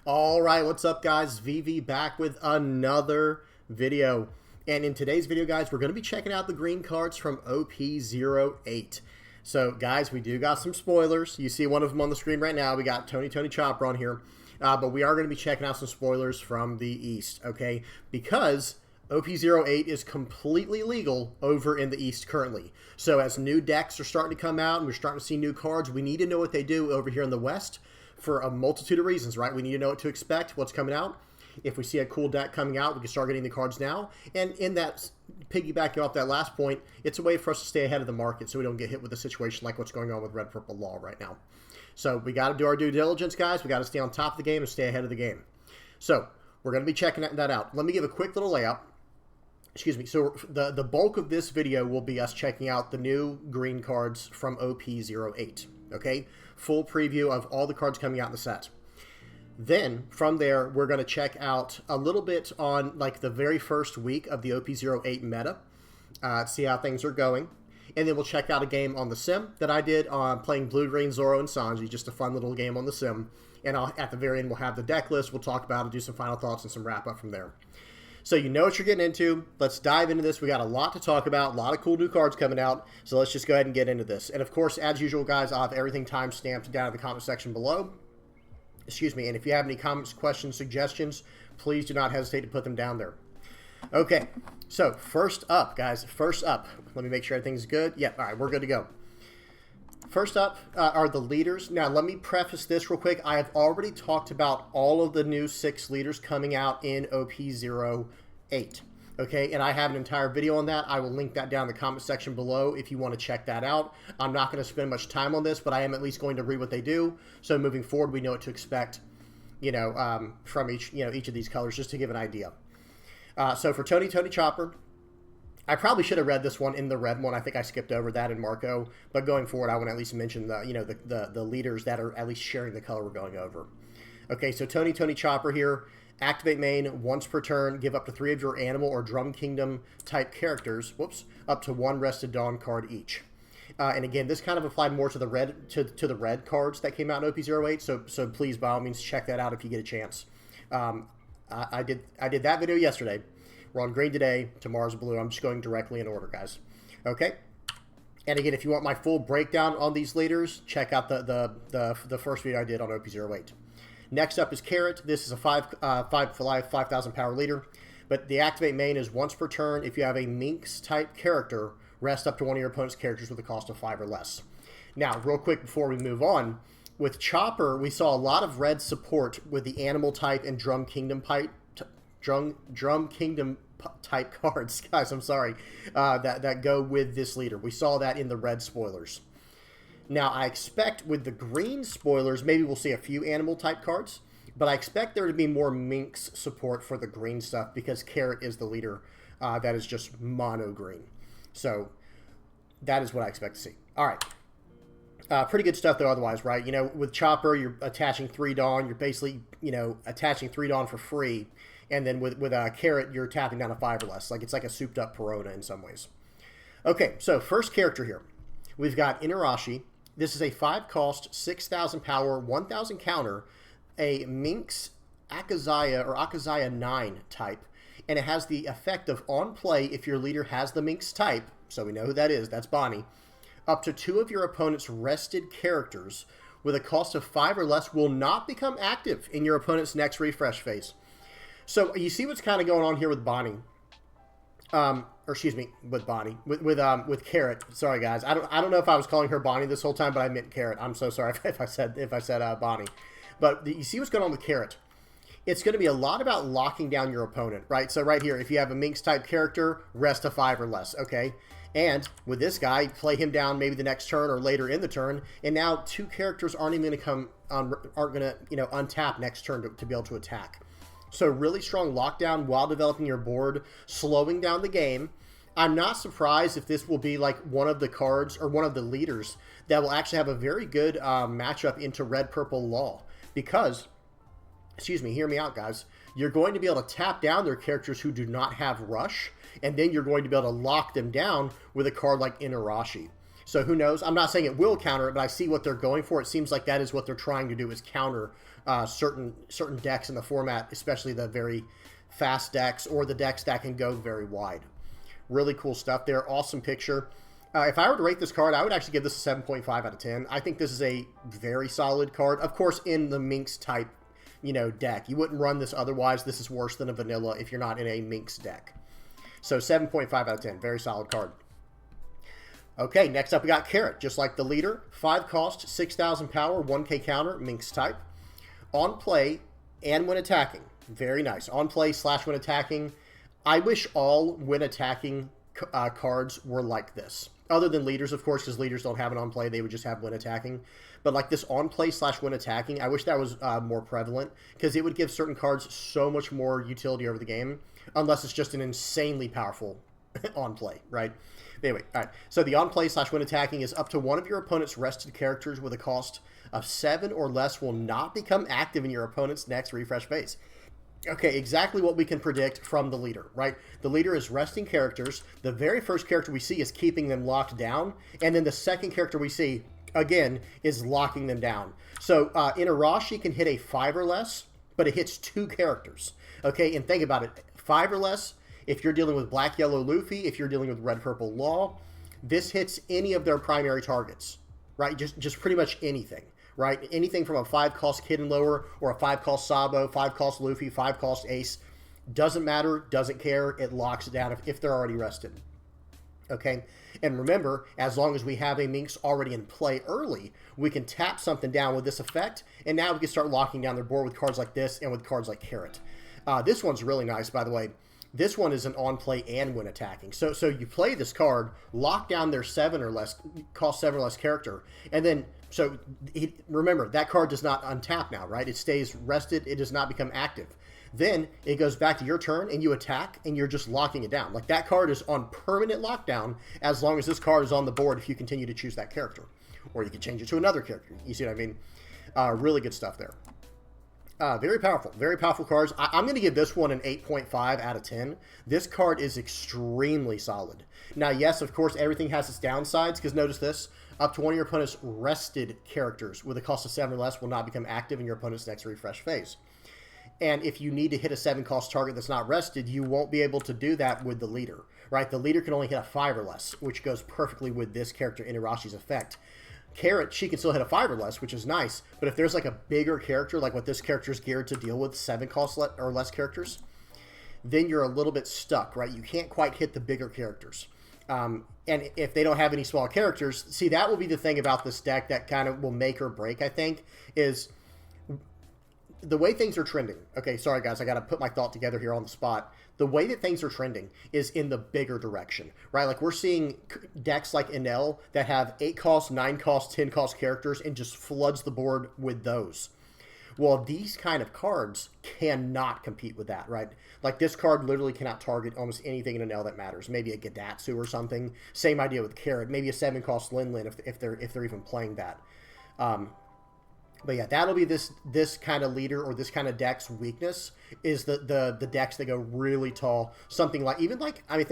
All right, what's up, guys? VV back with another video. And in today's video, guys, we're going to be checking out the green cards from OP08. So, guys, we do got some spoilers. You see one of them on the screen right now. We got Tony Chopper on here. But we are going to be checking out some spoilers from the East, okay? Because OP08 is completely legal over in the East currently. So as new decks are starting to come out and we're starting to see new cards, we need to know what they do over here in the West for a multitude of reasons, right? We need to know what to expect, what's coming out. If we see a cool deck coming out, we can start getting the cards now. And in that, piggybacking off that last point, it's a way for us to stay ahead of the market so we don't get hit with a situation like what's going on with Red Purple Law right now. So we got to do our due diligence, guys. We got to stay on top of the game and stay ahead of the game. So we're going to be checking that out. Let me give a quick little layout. Excuse me. So the bulk of this video will be us checking out the new green cards from OP08. Okay? Full preview of all the cards coming out in the set. Then, from there, we're going to check out a little bit on like the very first week of the OP08 meta. See how things are going. And then we'll check out a game on the sim that I did on playing Blue, Green, Zoro, and Zonji. Just a fun little game on the sim. And at the very end, we'll have the deck list. We'll talk about it, do some final thoughts, and some wrap-up from there. So you know what you're getting into. Let's dive into this. We got a lot to talk about, a lot of cool new cards coming out. So let's just go ahead and get into this. And of course, as usual, guys, I'll have everything time-stamped down in the comment section below. Excuse me. And if you have any comments, questions, suggestions, please do not hesitate to put them down there. Okay. So first up, guys. First up. Let me make sure everything's good. Yeah. All right. We're good to go. First up are the leaders. Now, let me preface this real quick. I have already talked about all of the new 6 leaders coming out in OP08. Okay, and I have an entire video on that. I will link that down in the comment section below if you want to check that out. I'm not going to spend much time on this, but I am at least going to read what they do. So moving forward, we know what to expect, from each of these colors, just to give an idea. So for Tony Chopper, I probably should have read this one in the red one. I think I skipped over that in Marco. But going forward, I want to at least mention the leaders that are at least sharing the color we're going over. Okay, so Tony Chopper here. Activate main once per turn. Give up to 3 of your animal or Drum Kingdom type characters. Up to 1 Rested Dawn card each. And again, this kind of applied more to the red the red cards that came out in OP08. So please, by all means, check that out if you get a chance. I did that video yesterday. We're on green today. Tomorrow's blue. I'm just going directly in order, guys. Okay. And again, if you want my full breakdown on these leaders, check out the first video I did on OP08. Next up is Carrot. This is a 5,000 power leader. But the activate main is once per turn. If you have a Minks type character, rest up to 1 of your opponent's characters with a cost of 5 or less. Now, real quick before we move on, with Chopper, we saw a lot of red support with the animal type and Drum Kingdom type cards, guys, I'm sorry, that go with this leader. We saw that in the red spoilers. Now, I expect with the green spoilers, maybe we'll see a few animal type cards, but I expect there to be more Minks support for the green stuff because Carrot is the leader that is just mono green. So that is what I expect to see. All right. Pretty good stuff, though, otherwise, right? With Chopper, you're attaching 3 Dawn. You're basically, attaching 3 Dawn for free. And then with Carrot, you're tapping down a 5 or less. It's like a souped-up Perona in some ways. Okay, so first character here. We've got Inuarashi. This is a 5-cost, 6,000 power, 1,000 counter, a Minks Akazaya 9 type. And it has the effect of on play if your leader has the Minks type, so we know who that is, that's Bonnie, up to 2 of your opponent's rested characters with a cost of 5 or less will not become active in your opponent's next refresh phase. So you see what's kind of going on here with Bonnie, with Bonnie, with Carrot. Sorry guys, I don't know if I was calling her Bonnie this whole time, but I meant Carrot. I'm so sorry if I said Bonnie. But you see what's going on with Carrot. It's going to be a lot about locking down your opponent, right? So right here, if you have a Minx type character, rest a 5 or less, okay? And with this guy, play him down maybe the next turn or later in the turn, and now 2 characters aren't even going to untap next turn to be able to attack. So really strong lockdown while developing your board, slowing down the game. I'm not surprised if this will be like one of the cards or one of the leaders that will actually have a very good matchup into Red Purple Law. Because, hear me out, guys. You're going to be able to tap down their characters who do not have Rush, and then you're going to be able to lock them down with a card like Inuarashi. So who knows? I'm not saying it will counter it, but I see what they're going for. It seems like that is what they're trying to do, is counter certain decks in the format, especially the very fast decks or the decks that can go very wide. Really cool stuff there. Awesome picture. If I were to rate this card, I would actually give this a 7.5 out of 10. I think this is a very solid card. Of course, in the Minks type, deck. You wouldn't run this otherwise. This is worse than a vanilla if you're not in a Minks deck. So 7.5 out of 10. Very solid card. Okay, next up we got Carrot. Just like the leader. 5 cost, 6,000 power, 1k counter, Minks type. On play and when attacking. Very nice. On play / when attacking. I wish all when attacking cards were like this. Other than leaders, of course, because leaders don't have an on play. They would just have when attacking. But like this on play / when attacking, I wish that was more prevalent, because it would give certain cards so much more utility over the game, unless it's just an insanely powerful on play, right? Anyway, all right. So the on play / when attacking is up to one of your opponent's rested characters with a cost of 7 or less will not become active in your opponent's next refresh phase. Okay, exactly what we can predict from the leader, right? The leader is resting characters. The very first character we see is keeping them locked down. And then the second character we see, again, is locking them down. So Inuarashi can hit a 5 or less, but it hits 2 characters. Okay, and think about it. 5 or less, if you're dealing with Black, Yellow, Luffy, if you're dealing with Red, Purple, Law, this hits any of their primary targets, right? Just pretty much anything. Right? Anything from a 5 cost Kid and lower, or a 5 cost Sabo, 5 cost Luffy, 5 cost Ace. Doesn't matter, doesn't care. It locks it down if they're already rested. Okay? And remember, as long as we have a Minks already in play early, we can tap something down with this effect, and now we can start locking down their board with cards like this and with cards like Carrot. This one's really nice, by the way. This one is an on play and when attacking. So you play this card, lock down their 7 or less, cost 7 or less character, and then remember, that card does not untap now, right? It stays rested. It does not become active. Then it goes back to your turn, and you attack, and you're just locking it down. Like, that card is on permanent lockdown as long as this card is on the board if you continue to choose that character. Or you can change it to another character. You see what I mean? Really good stuff there. Very powerful cards. I'm going to give this one an 8.5 out of 10. This card is extremely solid. Now, yes, of course, everything has its downsides, because notice this. Up to one of your opponent's rested characters with a cost of 7 or less will not become active in your opponent's next refresh phase. And if you need to hit a 7 cost target that's not rested, you won't be able to do that with the leader, right? The leader can only hit a 5 or less, which goes perfectly with this character, Inurashi's effect. Carrot, she can still hit a 5 or less, which is nice, but if there's like a bigger character, like what this character is geared to deal with, 7 cost or less characters, then you're a little bit stuck, right? You can't quite hit the bigger characters. And if they don't have any small characters, see, that will be the thing about this deck that kind of will make or break, I think, is the way things are trending. Okay, sorry guys, I got to put my thought together here on the spot. The way that things are trending is in the bigger direction, right? Like, we're seeing decks like Enel that have 8 cost, 9 cost, 10 cost characters and just floods the board with those. Well, these kind of cards cannot compete with that, right? Like, this card literally cannot target almost anything in an L that matters. Maybe a Gadatsu or something. Same idea with Carrot. Maybe a 7 cost Lin if they're even playing that. But yeah, that'll be this kind of leader or this kind of deck's weakness, is the decks that go really tall. Something like, think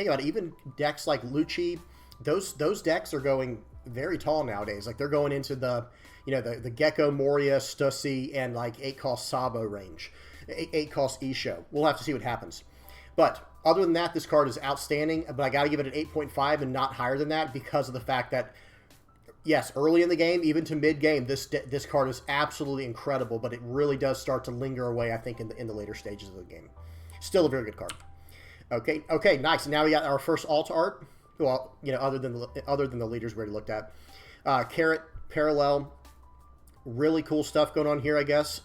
about it, even decks like Lucci, those decks are going very tall nowadays. Like, they're going into the Gecko, Moria, Stussy, and like 8 cost Sabo range. 8 cost Isho. We'll have to see what happens. But other than that, this card is outstanding, but I got to give it an 8.5 and not higher than that, because of the fact that, yes, early in the game, even to mid-game, this card is absolutely incredible, but it really does start to linger away, I think, in the later stages of the game. Still a very good card. Okay, nice. Now we got our first alt art. Well, other than the leaders we already looked at. Carrot, Parallel. Really cool stuff going on here, I guess.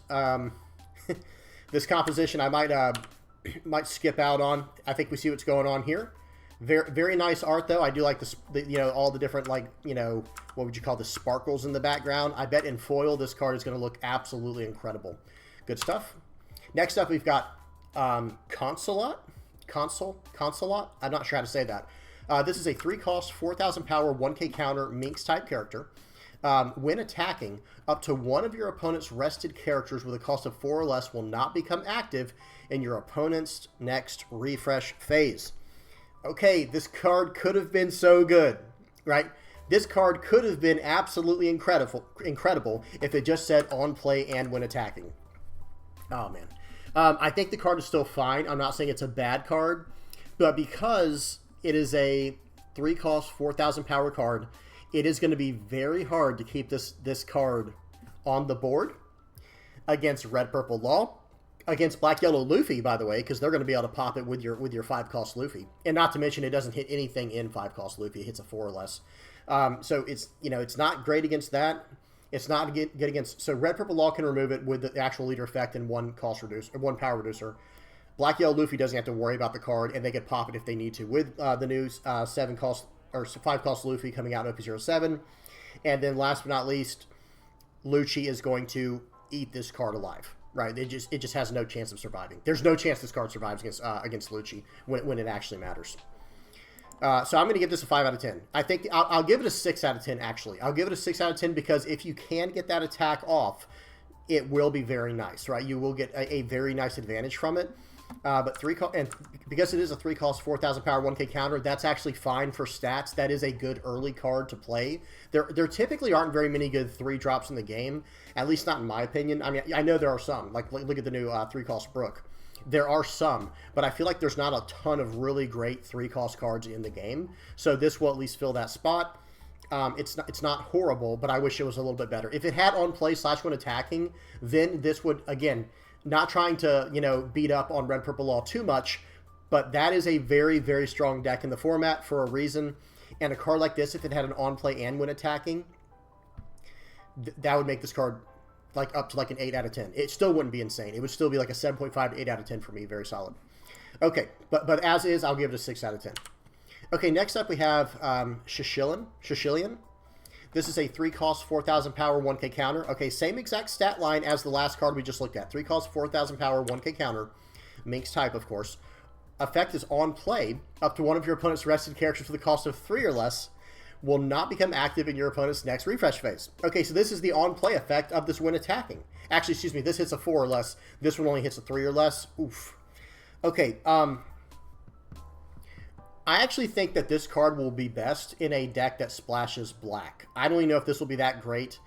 This composition I might skip out on. I think we see what's going on here. Very, very nice art, though. I do like all the different, what would you call the sparkles in the background. I bet in foil this card is going to look absolutely incredible. Good stuff. Next up, we've got Consulate. I'm not sure how to say that. This is a 3 cost, 4,000 power, 1k counter, Minks type character. When attacking, up to one of your opponent's rested characters with a cost of 4 or less will not become active in your opponent's next refresh phase. Okay, this card could have been so good, right? This card could have been absolutely incredible if it just said on play and when attacking. Oh, man. I think the card is still fine. I'm not saying it's a bad card, but because it is a 3-cost, 4,000 power card, it is going to be very hard to keep this card on the board against Red Purple Law, against Black Yellow Luffy, by the way, because they're going to be able to pop it with your 5-cost Luffy. And not to mention, it doesn't hit anything in 5-cost Luffy. It hits a 4 or less. So it's, it's not great against that. It's not good against... So Red Purple Law can remove it with the actual leader effect and 1 cost reducer, or 1 power reducer. Black Yellow Luffy doesn't have to worry about the card, and they can pop it if they need to with the new 7-cost or 5-cost Luffy coming out in OP07. And then last but not least, Lucci is going to eat this card alive. Right, it just has no chance of surviving. There's no chance this card survives against Lucci when it actually matters. So I'm going to give this a 5 out of 10. I think I'll give it a 6 out of 10, actually. I'll give it a 6 out of 10 because if you can get that attack off, it will be very nice, right? You will get a very nice advantage from it. But because it is a 3-cost, 4,000 power, 1K counter, that's actually fine for stats. That is a good early card to play. There typically aren't very many good 3-drops in the game, at least not in my opinion. I mean, I know there are some. Like, look at the new 3-cost Brook. There are some, but I feel like there's not a ton of really great 3-cost cards in the game. So this will at least fill that spot. It's not horrible, but I wish it was a little bit better. If it had on play / when attacking, then this would, again, not trying to, beat up on Red Purple Law too much, but that is a very, very strong deck in the format for a reason. And a card like this, if it had an on-play and when attacking, that would make this card up to an 8 out of 10. It still wouldn't be insane. It would still be like a 7.5 to 8 out of 10 for me. Very solid. Okay, but as is, I'll give it a 6 out of 10. Okay, next up we have Shishilian. This is a 3-cost, 4,000 power, 1K counter. Okay, same exact stat line as the last card we just looked at. 3-cost, 4,000 power, 1K counter. Minks type, of course. Effect is on play. Up to one of your opponent's rested characters for the cost of 3 or less will not become active in your opponent's next refresh phase. Okay, so this is the on-play effect of this when attacking. Actually, excuse me, this hits a 4 or less. This one only hits a 3 or less. Oof. Okay, I actually think that this card will be best in a deck that splashes black. I don't even know if this will be that great.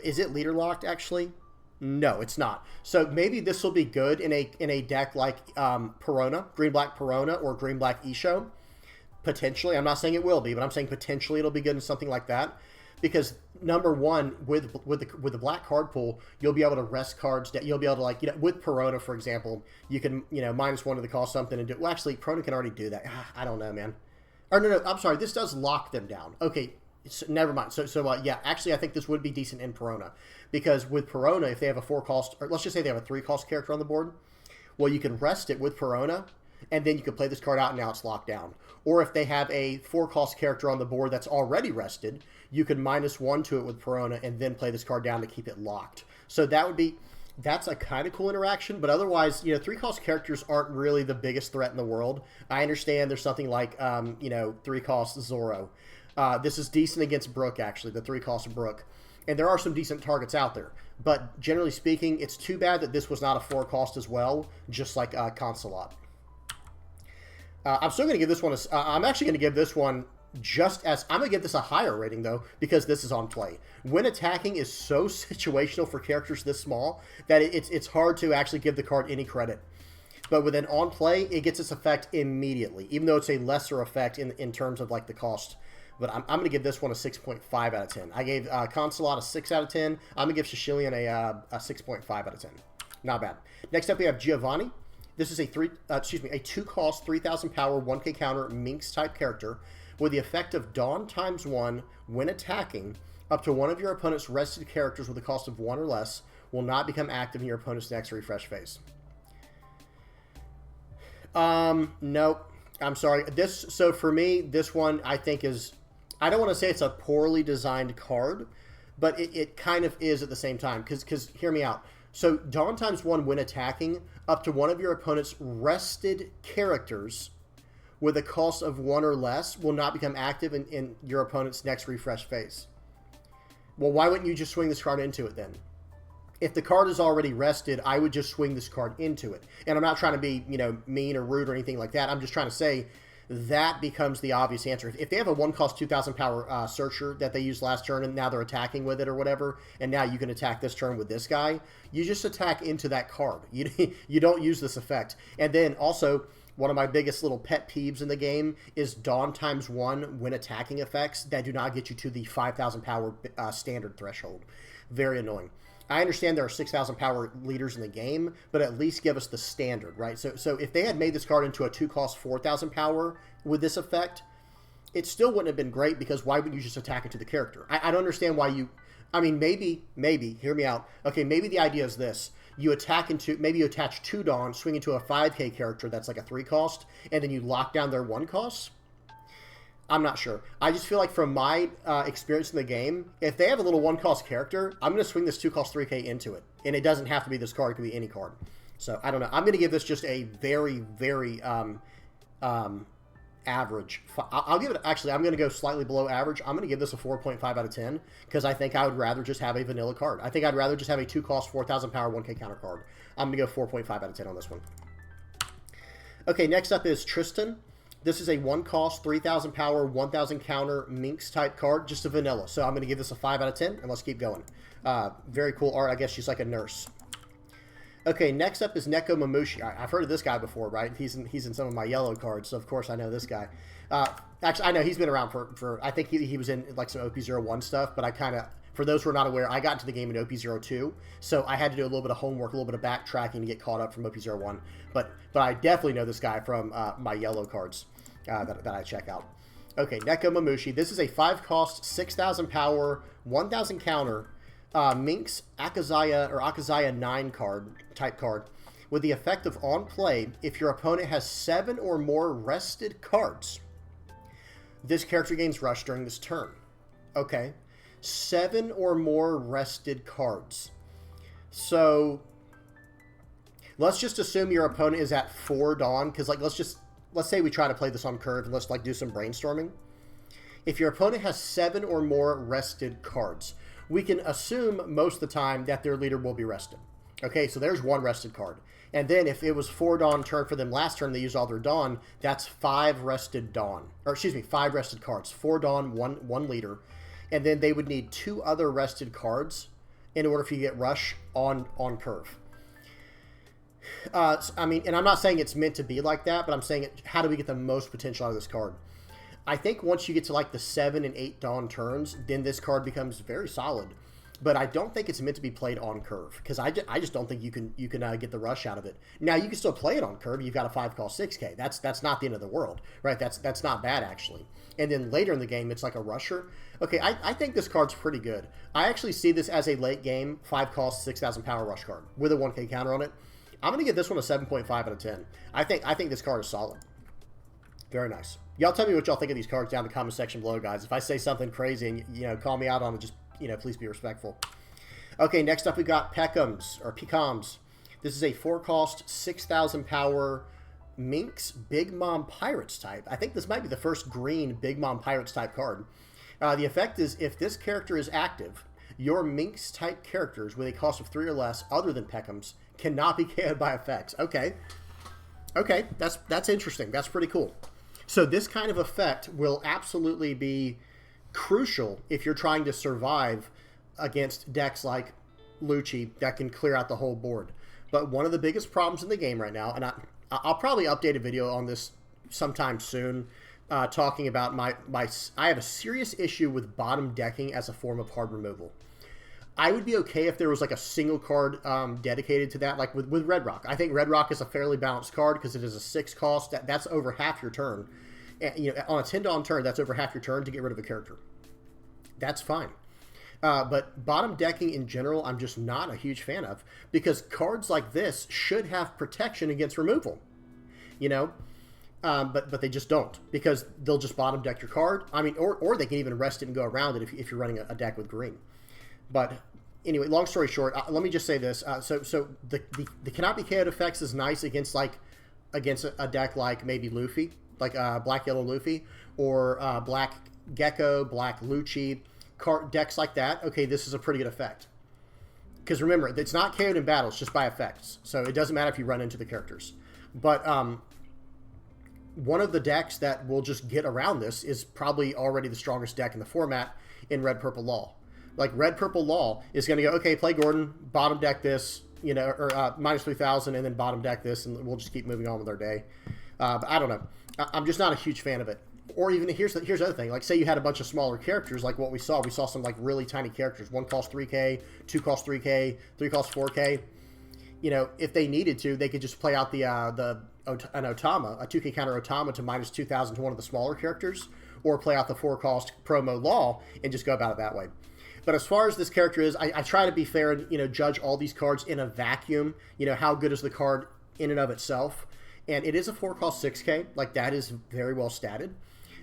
Is it leader locked, actually? No, it's not. So maybe this will be good in a deck like Perona, Green-Black Perona, or Green-Black Isho. Potentially. I'm not saying it will be, but I'm saying potentially it'll be good in something like that. Because, number one, with the black card pool, you'll be able to rest cards. You'll be able to, with Perona, for example, you can, -1 to the cost something and do... Well, actually, Perona can already do that. I don't know, man. Or, no, I'm sorry. This does lock them down. Okay, so, never mind. So yeah, actually, I think this would be decent in Perona. Because with Perona, if they have a 4-cost... Or let's just say they have a 3-cost character on the board, well, you can rest it with Perona, and then you can play this card out, and now it's locked down. Or if they have a 4-cost character on the board that's already rested, you can -1 to it with Perona and then play this card down to keep it locked. So that's a kind of cool interaction, but otherwise, 3-cost characters aren't really the biggest threat in the world. I understand there's something like, 3-cost Zoro. This is decent against Brook, actually, the 3-cost Brook. And there are some decent targets out there. But generally speaking, it's too bad that this was not a 4-cost as well, just like Consulate. I'm still going to give this one I'm actually going to give this one I'm going to give this a higher rating, though, because this is on play. When attacking is so situational for characters this small that it's hard to actually give the card any credit. But with an on play, it gets its effect immediately, even though it's a lesser effect in terms of the cost. But I'm going to give this one a 6.5 out of 10. I gave Consulate a 6 out of 10. I'm going to give Shishilian a 6.5 out of 10. Not bad. Next up, we have Giovanni. This is a 2-cost, 3,000 power, 1K counter, Minks type character with the effect of Dawn ×1 when attacking. Up to one of your opponent's rested characters with a cost of 1 or less will not become active in your opponent's next refresh phase. Nope. I'm sorry. So for me, this one I think is, I don't want to say it's a poorly designed card, but it kind of is at the same time. Because hear me out. So Dawn ×1 when attacking, up to one of your opponent's rested characters with a cost of 1 or less will not become active in your opponent's next refresh phase. Well, why wouldn't you just swing this card into it then? If the card is already rested, I would just swing this card into it. And I'm not trying to be, mean or rude or anything like that. I'm just trying to say that becomes the obvious answer. If they have a 1-cost 2,000 power searcher that they used last turn and now they're attacking with it or whatever, and now you can attack this turn with this guy, you just attack into that card. You don't use this effect. And then also, one of my biggest little pet peeves in the game is Dawn ×1 when attacking effects that do not get you to the 5,000 power standard threshold. Very annoying. I understand there are 6,000 power leaders in the game, but at least give us the standard, right? So if they had made this card into a 2-cost 4,000 power with this effect, it still wouldn't have been great, because why would you just attack into the character? I don't understand why you... I mean, maybe, hear me out. Okay, maybe the idea is this. You attack into... Maybe you attach 2 Dawn, swing into a 5k character that's like a 3-cost, and then you lock down their 1-costs. I'm not sure. I just feel like from my experience in the game, if they have a little 1-cost character, I'm going to swing this 2-cost 3k into it. And it doesn't have to be this card. It could be any card. So, I don't know. I'm going to give this just a very, very average. I'll give it... Actually, I'm going to go slightly below average. I'm going to give this a 4.5 out of 10, because I think I would rather just have a vanilla card. I think I'd rather just have a 2-cost 4,000 power 1k counter card. I'm going to go 4.5 out of 10 on this one. Okay, next up is Tristan. This is a 1-cost, 3,000 power, 1,000 counter Minks type card, just a vanilla. So I'm going to give this a 5 out of 10, and let's keep going. Very cool art. I guess she's like a nurse. Okay, next up is Nekomamushi. I've heard of this guy before, right? He's in some of my yellow cards, so of course I know this guy. Actually, I know he's been around for I think he was in like some OP01 stuff, but I kind of... For those who are not aware, I got into the game in OP02, so I had to do a little bit of homework, a little bit of backtracking to get caught up from OP01. But I definitely know this guy from my yellow cards that I check out. Okay, Nekomamushi. This is a 5-cost, 6,000 power, 1,000 counter Minks Akazaya 9 type card with the effect of on play, if your opponent has 7 or more rested cards, this character gains rush during this turn. Okay. 7 or more rested cards. So let's just assume your opponent is at 4 Dawn, because like let's say we try to play this on curve and let's like do some brainstorming. If your opponent has 7 or more rested cards, we can assume most of the time that their leader will be rested. Okay, so there's 1 rested card. And then if it was 4 Dawn turn for them last turn, they used all their Dawn, that's 5 rested Dawn. Or excuse me, 5 rested cards. 4 Dawn, 1 leader. And then they would need 2 other rested cards in order for you to get rush on curve. I mean, and I'm not saying it's meant to be like that, but I'm saying how do we get the most potential out of this card? I think once you get to like the 7 and 8 Dawn turns, then this card becomes very solid. But I don't think it's meant to be played on curve, because I just don't think you can get the rush out of it. Now you can still play it on curve. You've got a 5-cost 6k. That's not the end of the world, right? That's not bad actually. And then later in the game, it's like a rusher. Okay, I think this card's pretty good. I actually see this as a late game 5-cost 6,000 power rush card with a 1k counter on it. I'm gonna give this one a 7.5 out of 10. I think this card is solid. Very nice. Y'all tell me what y'all think of these cards down in the comment section below, guys. If I say something crazy and call me out on it, just please be respectful. Okay, next up we got Pekoms, or Pekoms. This is a 4-cost, 6,000 power Minks Big Mom Pirates type. I think this might be the first green Big Mom Pirates type card. The effect is, if this character is active, your Minks type characters with a cost of 3 or less, other than Pekoms, cannot be KO'd by effects. Okay, that's interesting. That's pretty cool. So this kind of effect will absolutely be crucial if you're trying to survive against decks like Lucci that can clear out the whole board. But one of the biggest problems in the game right now, and I'll probably update a video on this sometime soon, talking about I have a serious issue with bottom decking as a form of card removal. I would be okay if there was like a single card dedicated to that, like with Red Rock. I think Red Rock is a fairly balanced card because it is a 6-cost. That's over half your turn. And, on a 10 Dawn turn, that's over half your turn to get rid of a character. That's fine. But bottom decking in general, I'm just not a huge fan of, because cards like this should have protection against removal. But they just don't, because they'll just bottom deck your card. I mean, or they can even rest it and go around it if you're running a deck with green. But anyway, long story short, let me just say this. So the cannot be KO'd effects is nice against a deck like maybe Luffy, like Black Yellow Luffy, or Black Gecko, Black Lucci, decks like that. Okay, this is a pretty good effect. Because remember, it's not KO'd in battle, it's just by effects. So it doesn't matter if you run into the characters. But one of the decks that will just get around this is probably already the strongest deck in the format in Red Purple Law. Like Red Purple Law is going to go, okay, play Gordon, bottom deck this, you know, or minus 3,000, and then bottom deck this, and we'll just keep moving on with our day. But I don't know. I'm just not a huge fan of it. Or even here's the other thing. Like say you had a bunch of smaller characters, like what we saw. We saw some like really tiny characters. One cost 3K, two cost 3K, three cost 4K. You know, if they needed to, they could just play out an Otama, a 2K counter Otama to minus 2,000 to one of the smaller characters, or play out the 4-cost promo Law and just go about it that way. But as far as this character is, I try to be fair and, you know, judge all these cards in a vacuum. You know, how good is the card in and of itself? And it is a 4-cost 6K. Like, that is very well statted.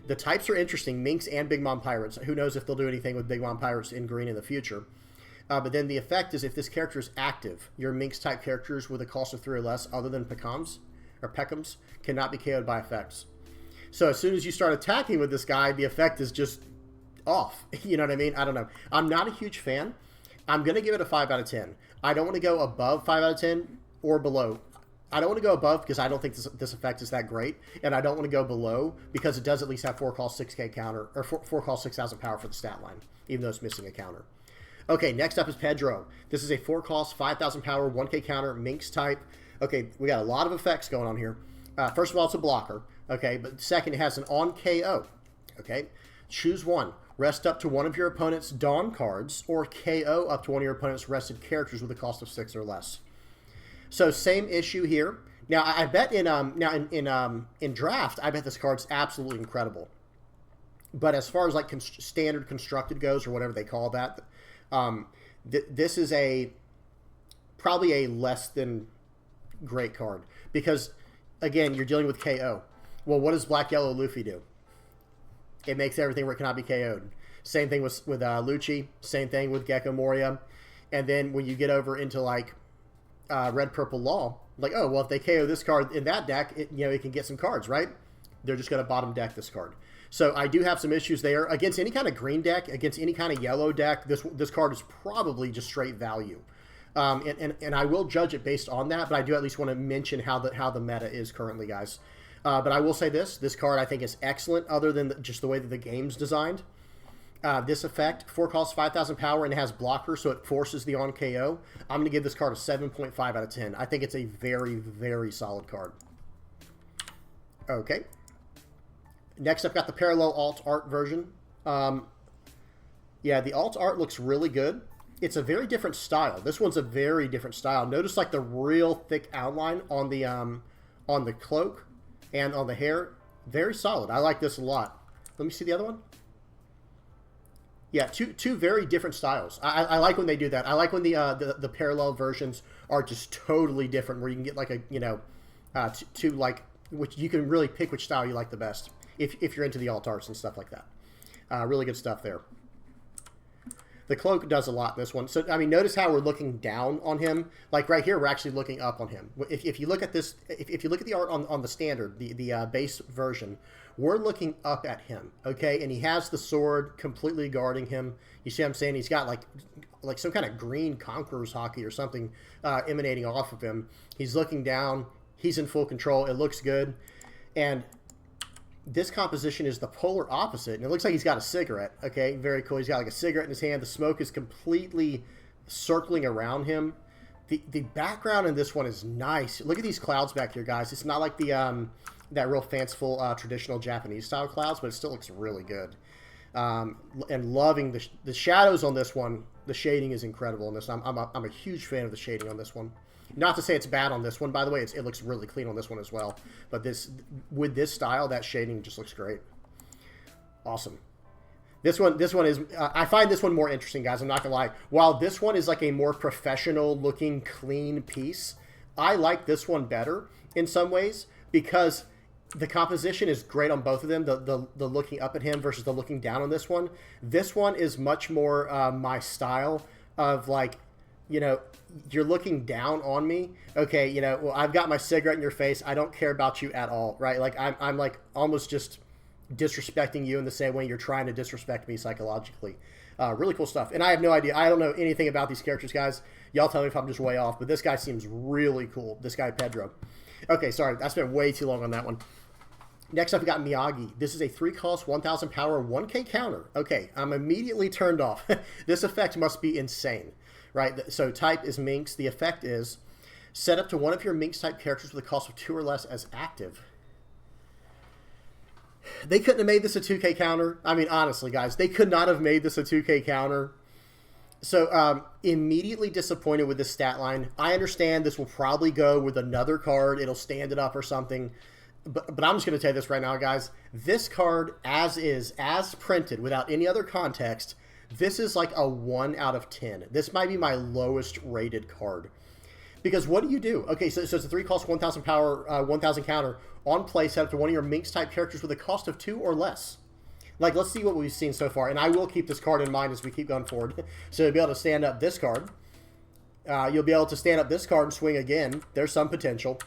The types are interesting. Minks and Big Mom Pirates. Who knows if they'll do anything with Big Mom Pirates in green in the future. But then the effect is if this character is active, your Minks-type characters with a cost of 3 or less, other than Pekoms, cannot be KO'd by effects. So as soon as you start attacking with this guy, the effect is just off. You know what I mean? I don't know. I'm not a huge fan. I'm going to give it a 5 out of 10. I don't want to go above 5 out of 10 or below. I don't want to go above because I don't think this effect is that great, and I don't want to go below because it does at least have 4-cost 6K counter, or 4-cost 6,000 power for the stat line, even though it's missing a counter. Okay, next up is Pedro. This is a 4-cost 5,000 power 1K counter Minks type. Okay, we got a lot of effects going on here. First of all, it's a blocker. Okay, but second, it has an on KO. Okay, choose one. Rest up to one of your opponent's Dawn cards, or KO up to one of your opponent's rested characters with a cost of 6 or less. So same issue here. Now I bet in draft, I bet this card's absolutely incredible. But as far as like standard constructed goes, or whatever they call that, this is probably a less than great card because again, you're dealing with KO. Well, what does Black Yellow Luffy do? It makes everything where it cannot be KO'd. Same thing with Lucci. Same thing with Gecko Moria. And then when you get over into like Red Purple Law, like, oh, well, if they KO this card in that deck, it can get some cards, right? They're just going to bottom deck this card. So I do have some issues there. Against any kind of green deck, against any kind of yellow deck, this card is probably just straight value. And I will judge it based on that, but I do at least want to mention how the meta is currently, guys. But I will say this card I think is excellent, other than just the way that the game's designed. This effect, 4 costs 5,000 power, and it has blocker, so it forces the on KO. I'm going to give this card a 7.5 out of 10. I think it's a very, very solid card. Okay. Next, I've got the parallel alt art version. Yeah, the alt art looks really good. It's a very different style. This one's a very different style. Notice like the real thick outline on the cloak and on the hair. Very solid. I like this a lot. Let me see the other one. Yeah, two very different styles. I like when they do that. I like when the parallel versions are just totally different, where you can get like two like, which you can really pick which style you like the best if you're into the alt arts and stuff like that. Really good stuff there. The cloak does a lot in this one. So, I mean, notice how we're looking down on him. Like right here, we're actually looking up on him. If you look at this, if you look at the art on the standard, the base version, we're looking up at him, okay? And he has the sword completely guarding him. You see what I'm saying? He's got like some kind of green Conqueror's hockey or something emanating off of him. He's looking down. He's in full control. It looks good. And this composition is the polar opposite, and it looks like he's got a cigarette. Okay, very cool. He's got like a cigarette in his hand. The smoke is completely circling around him. The background in this one is nice. Look at these clouds back here, guys. It's not like that real fanciful traditional Japanese style clouds, but it still looks really good. And loving the shadows on this one. The shading is incredible in this. I'm a huge fan of the shading on this one. Not to say it's bad on this one, by the way. It looks really clean on this one as well. But with this style, that shading just looks great. Awesome. This one is... I find this one more interesting, guys. I'm not going to lie. While this one is like a more professional-looking, clean piece, I like this one better in some ways because the composition is great on both of them. The looking up at him versus the looking down on this one. This one is much more my style of like... you're looking down on me. Okay, well, I've got my cigarette in your face. I don't care about you at all, right? Like, I'm like almost just disrespecting you in the same way you're trying to disrespect me psychologically. Really cool stuff. And I have no idea. I don't know anything about these characters, guys. Y'all tell me if I'm just way off, but this guy seems really cool. This guy, Pedro. Okay, sorry. I spent way too long on that one. Next up, we got Miyagi. This is a 3-cost, 1,000 power, 1K counter. Okay, I'm immediately turned off. This effect must be insane, right? So type is Minks. The effect is set up to one of your Minks type characters with a cost of 2 or less as active. They couldn't have made this a 2K counter. I mean, honestly, guys, they could not have made this a 2K counter. So, immediately disappointed with this stat line. I understand this will probably go with another card. It'll stand it up or something. But I'm just going to tell you this right now, guys. This card, as is, as printed, without any other context, this is like a 1 out of 10. This might be my lowest rated card. Because what do? Okay, so it's a 3-cost, 1,000 power, 1,000 counter. On play, set up to one of your Minks type characters with a cost of 2 or less. Like, let's see what we've seen so far. And I will keep this card in mind as we keep going forward. So you'll be able to stand up this card. You'll be able to stand up this card and swing again. There's some potential.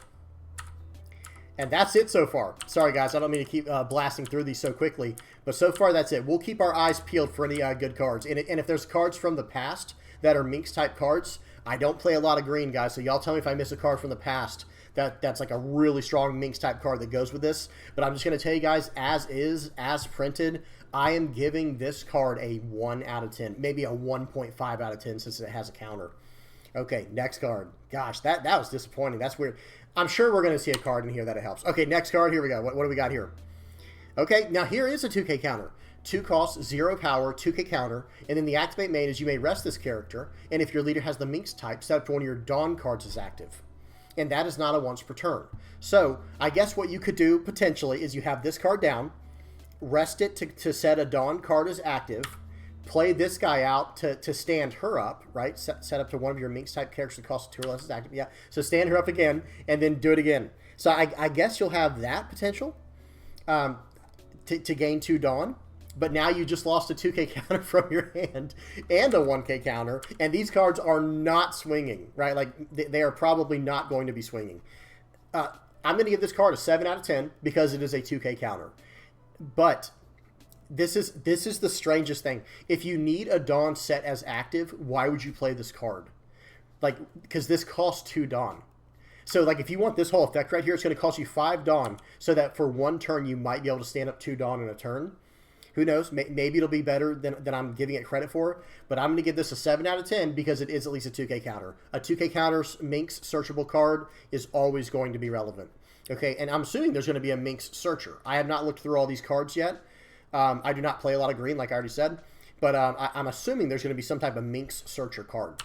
And that's it so far. Sorry, guys. I don't mean to keep blasting through these so quickly. But so far, that's it. We'll keep our eyes peeled for any good cards. And if there's cards from the past that are Minks-type cards, I don't play a lot of green, guys. So y'all tell me if I miss a card from the past that's like a really strong Minks-type card that goes with this. But I'm just going to tell you guys, as is, as printed, I am giving this card a 1 out of 10. Maybe a 1.5 out of 10 since it has a counter. Okay, next card. Gosh, that was disappointing. That's weird. I'm sure we're going to see a card in here that it helps. Okay, next card. Here we go. What do we got here? Okay, now here is a 2K counter. 2 costs, 0 power, 2K counter. And then the activate main is you may rest this character. And if your leader has the Minks type, set up to one of your Dawn cards as active. And that is not a once per turn. So I guess what you could do potentially is you have this card down, rest it to set a Dawn card as active, play this guy out to stand her up, right? Set up to one of your Minks type characters that costs 2 or less as active. Yeah, so stand her up again and then do it again. So I guess you'll have that potential to gain 2 Dawn. But now you just lost a 2K counter from your hand and a 1K counter, and these cards are not swinging, right? Like, they are probably not going to be swinging. I'm going to give this card a 7 out of 10 because it is a 2K counter. But this is the strangest thing. If you need a Dawn set as active, why would you play this card? Like, because this costs 2 Dawn. So, like, if you want this whole effect right here, it's going to cost you 5 Dawn so that for 1 turn you might be able to stand up 2 Dawn in a turn. Who knows? Maybe it'll be better than I'm giving it credit for. But I'm going to give this a 7 out of 10 because it is at least a 2K counter. A 2K counter Minks searchable card is always going to be relevant. Okay, and I'm assuming there's going to be a Minks searcher. I have not looked through all these cards yet. I do not play a lot of green, like I already said. But I'm assuming there's going to be some type of Minks searcher card.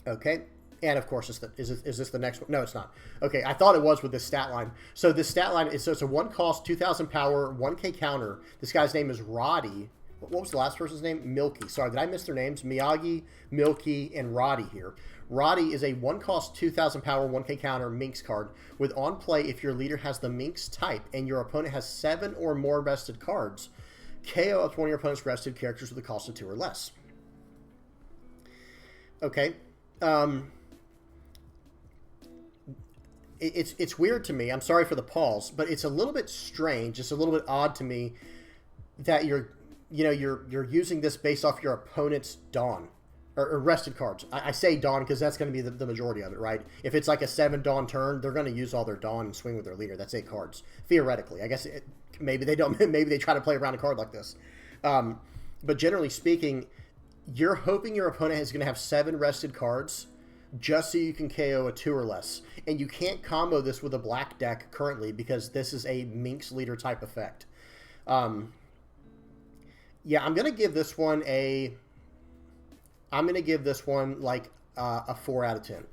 Okay. And of course, is this the next one? No, it's not. Okay, I thought it was with this stat line. So this stat line is, so it's a 1 cost, 2,000 power, 1K counter. This guy's name is Roddy. What was the last person's name? Milky. Sorry, did I miss their names? Miyagi, Milky, and Roddy here. Roddy is a 1 cost, 2,000 power, 1K counter Minks card with on play if your leader has the Minks type and your opponent has 7 or more rested cards. KO up to one of your opponent's rested characters with a cost of 2 or less. Okay. It's weird to me. I'm sorry for the pause, but it's a little bit strange. It's a little bit odd to me that you're using this based off your opponent's Dawn or rested cards. I say Dawn because that's going to be the majority of it, right? If it's like a 7 Dawn turn, they're going to use all their Dawn and swing with their leader. That's 8 cards theoretically. I guess maybe they don't. Maybe they try to play around a card like this. But generally speaking, you're hoping your opponent is going to have 7 rested cards just so you can KO a 2 or less. And you can't combo this with a black deck currently because this is a Minks leader type effect. Yeah, I'm going to give this one like a 4 out of 10.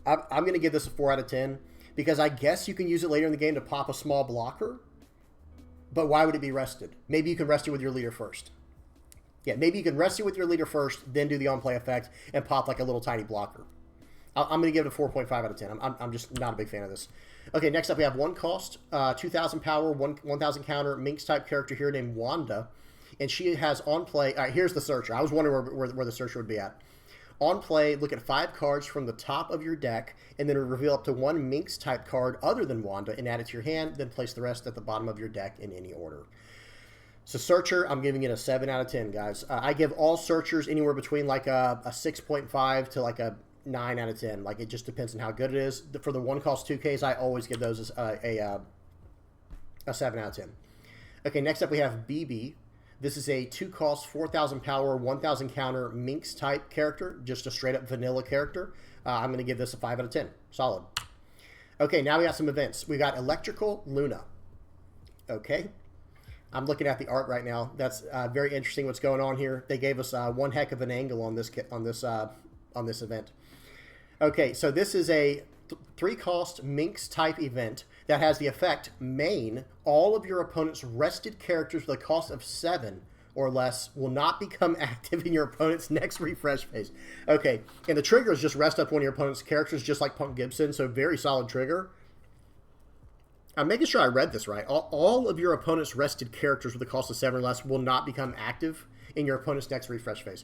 I'm going to give this a 4 out of 10 because I guess you can use it later in the game to pop a small blocker. But why would it be rested? Maybe you can rest it with your leader first. Yeah, maybe you can rest it with your leader first, then do the on-play effect, and pop like a little tiny blocker. I'm going to give it a 4.5 out of 10. I'm just not a big fan of this. Okay, next up we have 1 cost, 2,000 power, 1,000 counter, Minks-type character here named Wanda. And she has on play... All right, here's the searcher. I was wondering where the searcher would be at. On play, look at 5 cards from the top of your deck, and then reveal up to 1 Minks-type card other than Wanda, and add it to your hand, then place the rest at the bottom of your deck in any order. So Searcher, I'm giving it a 7 out of 10, guys. I give all Searchers anywhere between like a 6.5 to like a 9 out of 10. Like, it just depends on how good it is. For the 1 cost 2Ks, I always give those as a A 7 out of 10. Okay, next up we have BB. This is a 2-cost, 4,000 power, 1,000 counter Minks type character. Just a straight up vanilla character. I'm going to give this a 5 out of 10. Solid. Okay, now we got some events. We got Electrical Luna. Okay. I'm looking at the art right now. That's very interesting what's going on here. They gave us one heck of an angle on this event. Okay, so this is a 3-cost Minks type event that has the effect main. All of your opponent's rested characters with a cost of 7 or less will not become active in your opponent's next refresh phase. Okay, and the trigger is just rest up one of your opponent's characters, just like Punk Gibson. So very solid trigger. I'm making sure I read this right. All of your opponent's rested characters with a cost of 7 or less will not become active in your opponent's next refresh phase.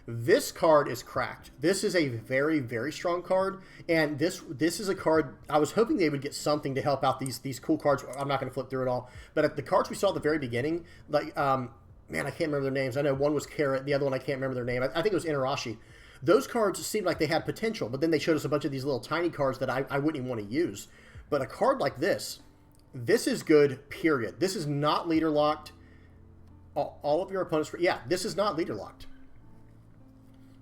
This card is cracked. This is a very, very strong card, and this is a card I was hoping they would get something to help out these cool cards. I'm not going to flip through it all, but at the cards we saw at the very beginning, like man, I can't remember their names. I know one was Carrot, the other one I can't remember their name. I think it was Inuarashi. Those cards seemed like they had potential, but then they showed us a bunch of these little tiny cards that I wouldn't even want to use. But a card like this is good, period. This is not leader locked. All of your opponents, yeah, this is not leader locked.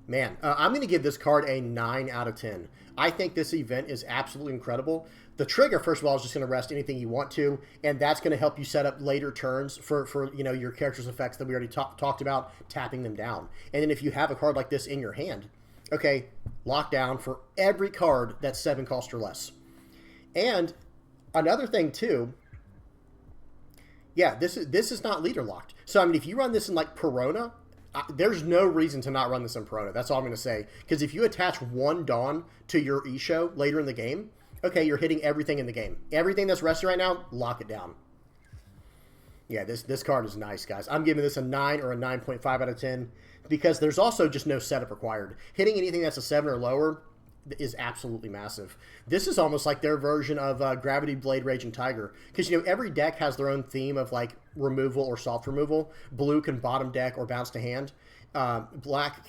Man, I'm going to give this card a 9 out of 10. I think this event is absolutely incredible. The trigger, first of all, is just going to rest anything you want to, and that's going to help you set up later turns for you know, your character's effects that we already talked about, tapping them down. And then if you have a card like this in your hand, okay, lock down for every card that's 7 cost or less. And another thing too, yeah, this is not leader locked. So I mean, if you run this in like Perona, there's no reason to not run this in Perona. That's all I'm going to say. Because if you attach one Dawn to your Isho later in the game, okay, you're hitting everything in the game. Everything that's rested right now, lock it down. Yeah, this card is nice, guys. I'm giving this a 9 or a 9.5 out of 10 because there's also just no setup required. Hitting anything that's a 7 or lower is absolutely massive. This is almost like their version of Gravity Blade Raging Tiger, because you know every deck has their own theme of like removal or soft removal. Blue can bottom deck or bounce to hand. Black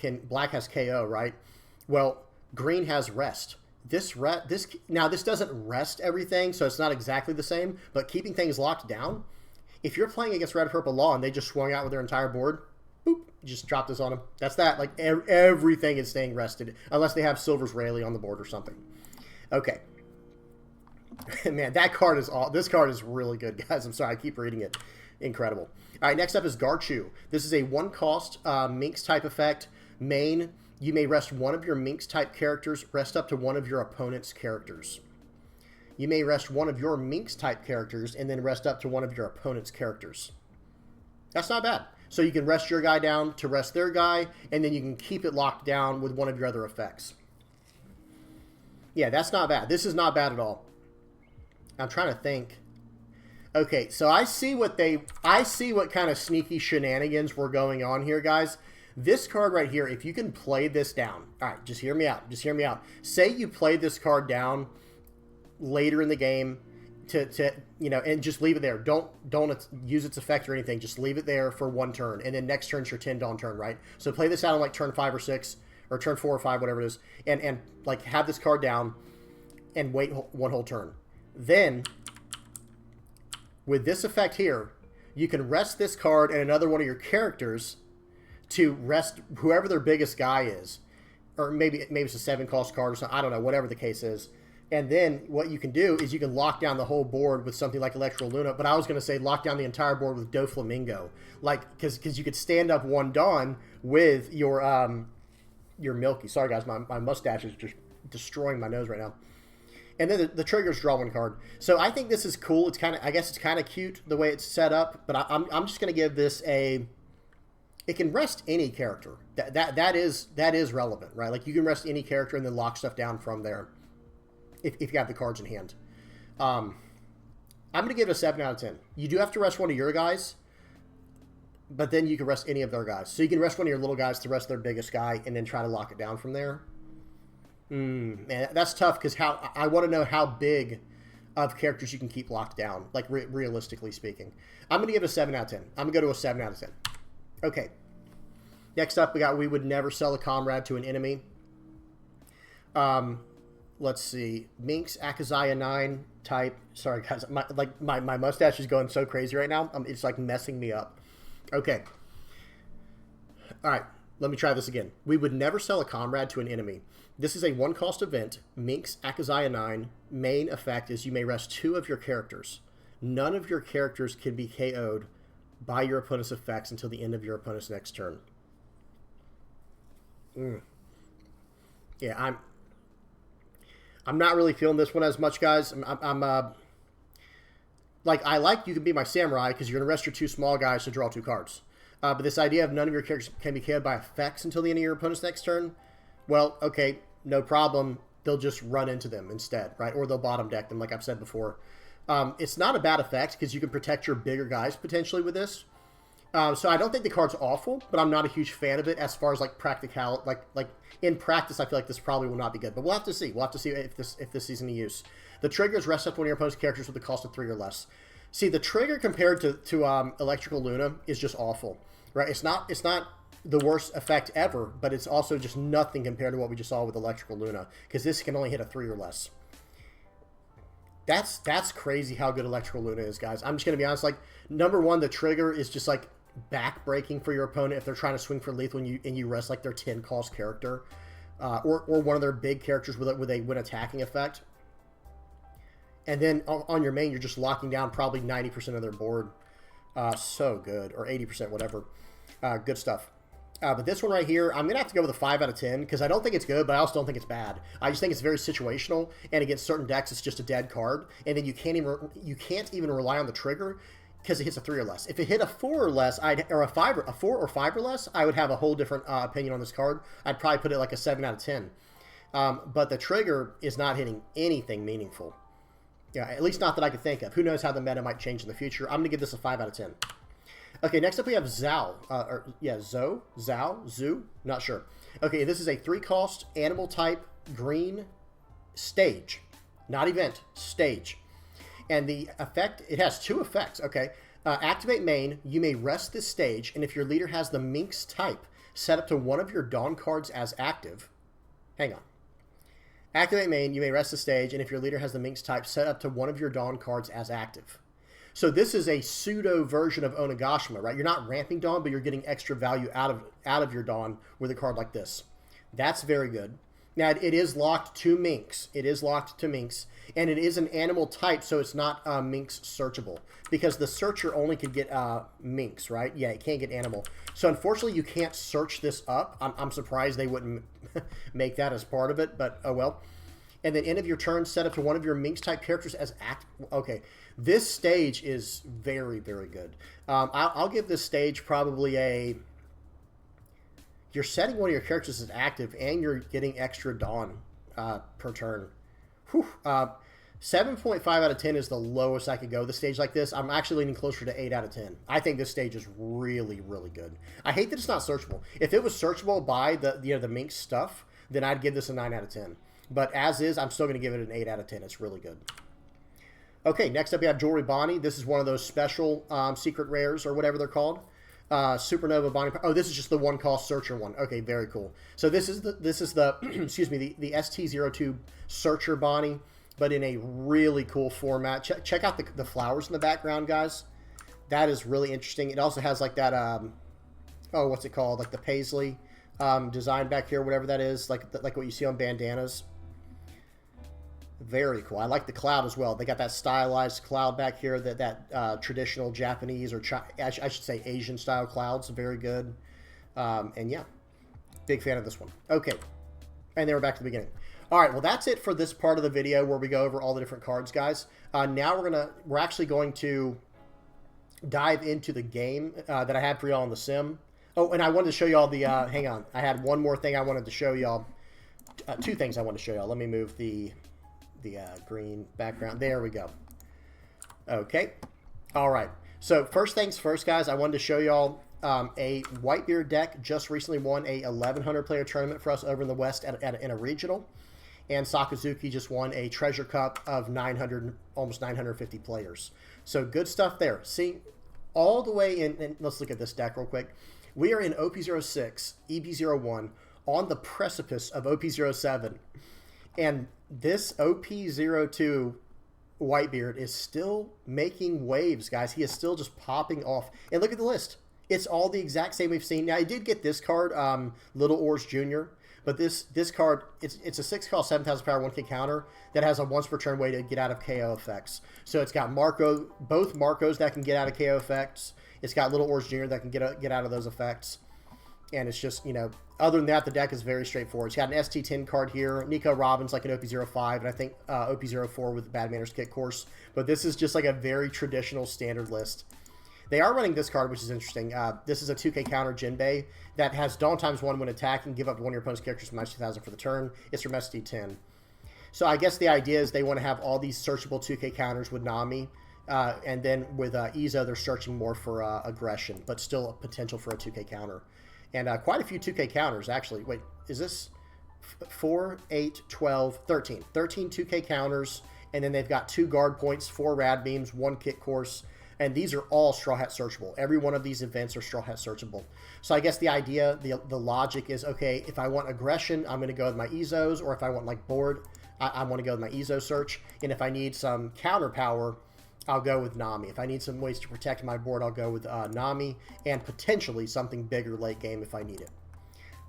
has KO, right? Well, green has rest. This doesn't rest everything, so it's not exactly the same, but keeping things locked down. If you're playing against Red Purple Law and they just swung out with their entire board, boop, just drop this on them. That's that. Like everything is staying rested unless they have Silver's Rayleigh on the board or something. Okay. Man, this card is really good, guys. I'm sorry, I keep reading it. Incredible. All right, next up is Garchu. This is a 1-cost Minks type effect. Main, you may rest one of your Minks type characters, rest up to one of your opponent's characters. You may rest one of your Minks type characters and then rest up to one of your opponent's characters. That's not bad. So you can rest your guy down to rest their guy, and then you can keep it locked down with one of your other effects. Yeah, that's not bad. This is not bad at all. I'm trying to think. Okay, so I see what kind of sneaky shenanigans were going on here, guys. This card right here, if you can play this down. All right, just hear me out. Just hear me out. Say you play this card down later in the game to you know, and just leave it there. Don't use its effect or anything. Just leave it there for one turn, and then next turn's your 10 Dawn turn, right? So play this out on like turn 5 or 6, or turn 4 or 5, whatever it is, and like have this card down and wait one whole turn. Then with this effect here, you can rest this card and another one of your characters to rest whoever their biggest guy is, or maybe it's a 7-cost card or something. I don't know, whatever the case is. And then what you can do is you can lock down the whole board with something like Electrical Luna. But I was going to say lock down the entire board with Doflamingo, like because you could stand up one Dawn with your Milky. Sorry guys, my mustache is just destroying my nose right now. And then the triggers draw one card. So I think this is cool. It's I guess it's kind of cute the way it's set up. But I'm just going to give this a. It can rest any character. That is relevant, right? Like you can rest any character and then lock stuff down from there. If you have the cards in hand. I'm going to give it a 7 out of 10. You do have to rest one of your guys, but then you can rest any of their guys. So you can rest one of your little guys to rest their biggest guy and then try to lock it down from there. Man, that's tough because I want to know how big of characters you can keep locked down, like realistically speaking. I'm going to give it a 7 out of 10. I'm going to go to a 7 out of 10. Okay. Next up, we would never sell a comrade to an enemy. let's see, Minks, Akazaya 9 type. Sorry, guys. My mustache is going so crazy right now. It's like messing me up. Okay. All right. Let me try this again. We would never sell a comrade to an enemy. This is a one-cost event. Minks, Akazaya 9. Main effect is you may rest 2 of your characters. None of your characters can be KO'd by your opponent's effects until the end of your opponent's next turn. Yeah, I'm not really feeling this one as much, guys. I like you can be my samurai because you're going to rest your 2 small guys to draw 2 cards. But this idea of none of your characters can be KO'd by effects until the end of your opponent's next turn, well, okay, no problem. They'll just run into them instead, right? Or they'll bottom deck them, like I've said before. It's not a bad effect because you can protect your bigger guys potentially with this. So I don't think the card's awful, but I'm not a huge fan of it as far as like practical. Like in practice, I feel like this probably will not be good. But we'll have to see. We'll have to see if this is any use. The trigger is rest up one of your opponent's characters with a cost of 3 or less. See, the trigger compared to Electrical Luna is just awful, right? It's not the worst effect ever, but it's also just nothing compared to what we just saw with Electrical Luna because this can only hit a 3 or less. That's crazy how good Electrical Luna is, guys. I'm just gonna be honest. Like, number one, the trigger is just like back-breaking for your opponent if they're trying to swing for lethal and you rest like their 10-cost character, or one of their big characters with a when attacking effect. And then on your main, you're just locking down probably 90% of their board. So good, or 80%, whatever. Good stuff. But this one right here, I'm going to have to go with a 5 out of 10 because I don't think it's good, but I also don't think it's bad. I just think it's very situational, and against certain decks, it's just a dead card. And then you can't even rely on the trigger because it hits a 3 or less. If it hit a 4 or less, or a 4 or 5 or less, I would have a whole different opinion on this card. I'd probably put it like a 7 out of 10. But the trigger is not hitting anything meaningful. Yeah, at least not that I could think of. Who knows how the meta might change in the future. I'm going to give this a 5 out of 10. Okay, next up we have Zao. Zoo? Not sure. Okay, this is a 3-cost animal type green stage. Not event, stage. And the effect, it has 2 effects, okay. Activate main, you may rest this stage, and if your leader has the Minks type, set up to one of your Dawn cards as active. Hang on. Activate main, you may rest the stage, and if your leader has the Minks type, set up to one of your Dawn cards as active. So this is a pseudo version of Onigashima, right? You're not ramping Dawn, but you're getting extra value out of your Dawn with a card like this. That's very good. Now, it is locked to Minks. It is locked to Minks, and it is an animal type, so it's not Minks searchable, because the searcher only could get Minks, right? Yeah, it can't get animal. So unfortunately, you can't search this up. I'm surprised they wouldn't make that as part of it, but oh well. And then end of your turn, set up to one of your Minks type characters as active. Okay, this stage is very, very good. I'll give this stage probably a... You're setting one of your characters as active, and you're getting extra Dawn per turn. 7.5 out of 10 is the lowest I could go. The stage like this, I'm actually leaning closer to 8 out of 10. I think this stage is really, really good. I hate that it's not searchable. If it was searchable by the Minks stuff, then I'd give this a 9 out of 10. But as is, I'm still going to give it an 8 out of 10. It's really good. Okay, next up we have Jewelry Bonnie. This is one of those special secret rares or whatever they're called. Supernova Bonnie. Oh, this is just the 1-cost searcher one. Okay, very cool. So this is the excuse me, the ST02 searcher Bonnie, but in a really cool format. Check out the flowers in the background, guys. That is really interesting. It also has like that oh, what's it called? Like the paisley design back here, whatever that is, like what you see on bandanas. Very cool. I like the cloud as well. They got that stylized cloud back here, that traditional Japanese, or I should say Asian style clouds. Very good. And yeah, big fan of this one. Okay, and then we're back to the beginning. All right, well, that's it for this part of the video where we go over all the different cards, guys. Now we're actually going to dive into the game that I had for y'all on the sim. Oh, and I wanted to show y'all the hang on. I had one more thing I wanted to show y'all. 2 things I wanted to show y'all. Let me move the green background. There we go. Okay. All right. So first things first, guys, I wanted to show y'all a Whitebeard deck just recently won a 1,100 player tournament for us over in the West in a regional. And Sakazuki just won a treasure cup of 900, almost 950 players. So good stuff there. See, all the way in, and let's look at this deck real quick. We are in OP06, EB01, on the precipice of OP07. And this OP02 Whitebeard is still making waves, guys. He is still just popping off. And look at the list. It's all the exact same we've seen. Now, I did get this card, Little Oars Jr., but this card, it's a 6 cost, 7,000 power, 1K counter that has a once per turn way to get out of KO effects. So it's got both Marcos that can get out of KO effects. It's got Little Oars Jr. that can get out of those effects. And it's just, you know, other than that, the deck is very straightforward. It's got an ST10 card here. Nico Robbins like an OP05, and I think OP04 with the Bad Manners Kit course. But this is just like a very traditional standard list. They are running this card, which is interesting. This is a 2K counter Jinbei that has Dawn ×1 when attacking, give up one of your opponent's characters from -2,000 for the turn. It's from ST10. So I guess the idea is they want to have all these searchable 2K counters with Nami. And then with Izo, they're searching more for aggression, but still a potential for a 2K counter. And quite a few 2K counters, actually. Wait, is this 4, 8, 12, 13? 13 2K counters, and then they've got 2 guard points, 4 rad beams, 1 kit course, and these are all Straw Hat searchable. Every one of these events are Straw Hat searchable. So I guess the idea, the logic is, okay, if I want aggression, I'm going to go with my Izos, or if I want like board, I want to go with my Izo search, and if I need some counter power, I'll go with Nami. If I need some ways to protect my board, I'll go with Nami, and potentially something bigger late game if I need it.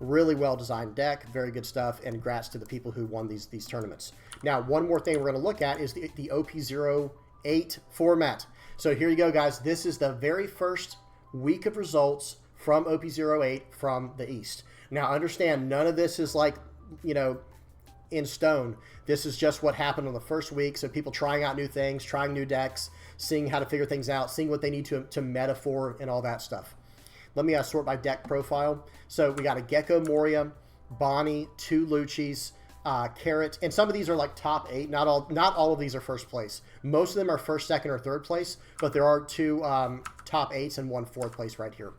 Really well designed deck, very good stuff, and congrats to the people who won these tournaments. Now, one more thing we're going to look at is the OP08 format. So here you go, guys. This is the very first week of results from OP08 from the East. Now, understand, none of this is like, you know, in stone. This is just what happened on the first week. So people trying out new things, trying new decks, seeing how to figure things out, seeing what they need to meta for and all that stuff. Let me sort by deck profile. So we got a Gecko Moria, Bonnie, 2 Luchis, Carrot, and some of these are like top 8. Not all of these are first place. Most of them are first, second, or third place, but there are 2 top 8s and 1 fourth place right here.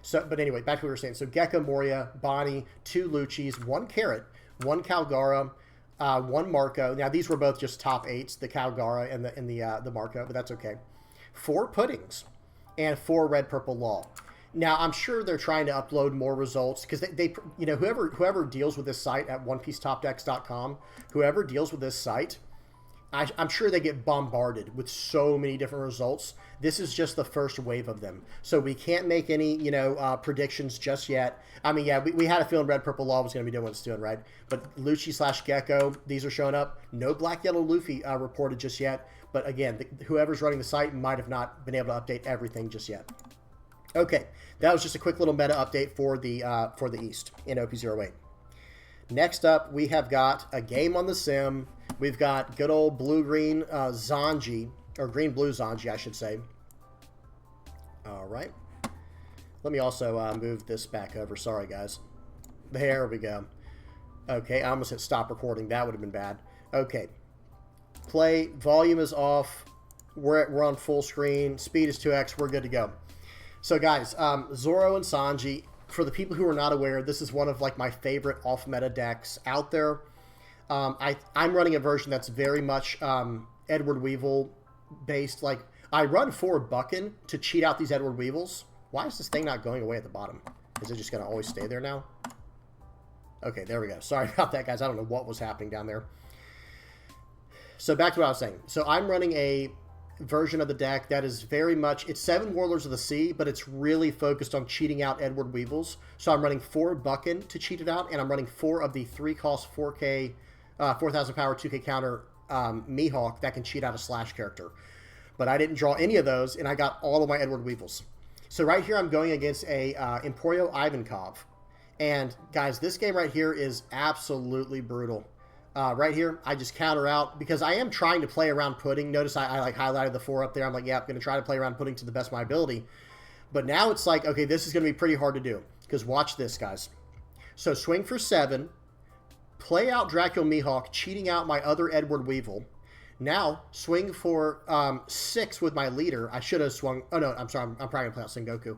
So, but anyway, back to what we were saying. So Gecko Moria, Bonnie, 2 Luchis, 1 Carrot, 1 Calgara, 1 Marco. Now these were both just top 8s, the Calgara and the Marco, but that's okay. 4 Puddings and 4 Red Purple Law. Now I'm sure they're trying to upload more results because they you know, whoever deals with this site at OnePieceTopDecks.com, whoever deals with this site, I'm sure they get bombarded with so many different results. This is just the first wave of them. So we can't make any, you know, predictions just yet. I mean, yeah, we had a feeling Red Purple Law was going to be doing what it's doing, right? But Lucci / Gecko, these are showing up. No Black Yellow Luffy reported just yet. But again, whoever's running the site might have not been able to update everything just yet. Okay, that was just a quick little meta update for the East in OP08. Next up, we have got a game on the sim. We've got good old blue-green Zonji, or green-blue Zonji, I should say. All right. Let me also move this back over. Sorry, guys. There we go. Okay, I almost hit stop recording. That would have been bad. Okay. Play. Volume is off. We're on full screen. Speed is 2x. We're good to go. So, guys, Zoro and Sanji, for the people who are not aware, this is one of like my favorite off-meta decks out there. I'm running a version that's very much Edward Weevil based. Like, I run 4 Buckin to cheat out these Edward Weevils. Why is this thing not going away at the bottom? Is it just going to always stay there now? Okay, there we go. Sorry about that, guys. I don't know what was happening down there. So back to what I was saying. So I'm running a version of the deck that is very much, it's 7 Warlords of the Sea, but it's really focused on cheating out Edward Weevils. So I'm running 4 Buckin to cheat it out, and I'm running 4 of the 3 cost 4K, 4,000 power 2K counter Mihawk that can cheat out a Slash character. But I didn't draw any of those, and I got all of my Edward Weevils. So right here I'm going against a Emporio Ivankov. And guys, this game right here is absolutely brutal. Right here, I just counter out because I am trying to play around Pudding. Notice I like highlighted the 4 up there. I'm like, yeah, I'm going to try to play around Pudding to the best of my ability. But now it's like, okay, this is going to be pretty hard to do because watch this, guys. So swing for 7, play out Dracula Mihawk, cheating out my other Edward Weevil. Now swing for 6 with my leader. I should have swung. Oh no, I'm sorry. I'm probably going to play out Sengoku.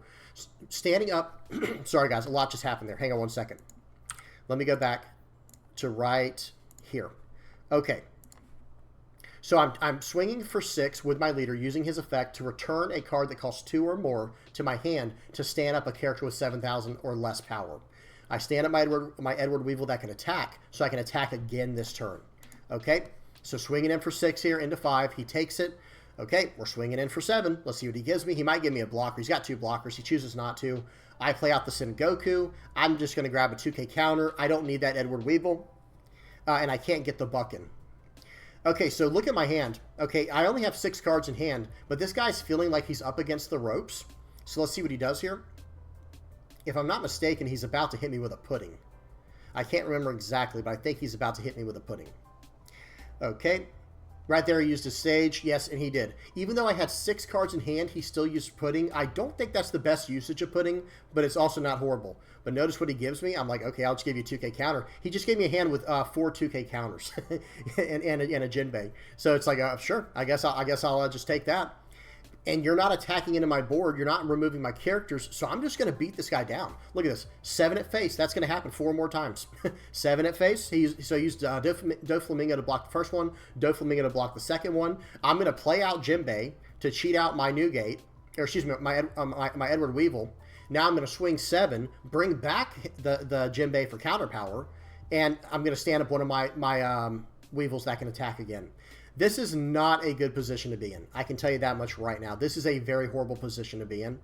Standing up. Sorry, guys. A lot just happened there. Hang on one second. Let me go back to right here. Okay. So I'm swinging for 6 with my leader, using his effect to return a card that costs 2 or more to my hand to stand up a character with 7,000 or less power. I stand up my Edward Weevil that can attack, so I can attack again this turn. Okay, so swinging in for 6 here into 5. He takes it. Okay, we're swinging in for 7. Let's see what he gives me. He might give me a blocker. He's got 2 blockers. He chooses not to. I play out the Sengoku. I'm just going to grab a 2K counter. I don't need that Edward Weevil. And I can't get the Buckin. Okay, so look at my hand. Okay, I only have 6 cards in hand, but this guy's feeling like he's up against the ropes. So let's see what he does here. If I'm not mistaken, he's about to hit me with a pudding. I can't remember exactly, but I think he's about to hit me with a pudding. Okay. Right there, he used his sage. Yes, and he did. Even though I had 6 cards in hand, he still used pudding. I don't think that's the best usage of pudding, but it's also not horrible. But notice what he gives me. I'm like, okay, I'll just give you a 2K counter. He just gave me a hand with 4 2K counters and a Jinbei. So it's like, sure, I guess I'll just take that. And you're not attacking into my board. You're not removing my characters. So I'm just going to beat this guy down. Look at this. 7 at face. That's going to happen 4 more times. 7 at face. So he used Doflamingo to block the first one. Doflamingo to block the second one. I'm going to play out Jinbei to cheat out my Newgate. Or excuse me, my Edward Weevil. Now I'm going to swing 7. Bring back the Jinbei for counter power. And I'm going to stand up one of my Weevils that can attack again. This is not a good position to be in. I can tell you that much right now. This is a very horrible position to be in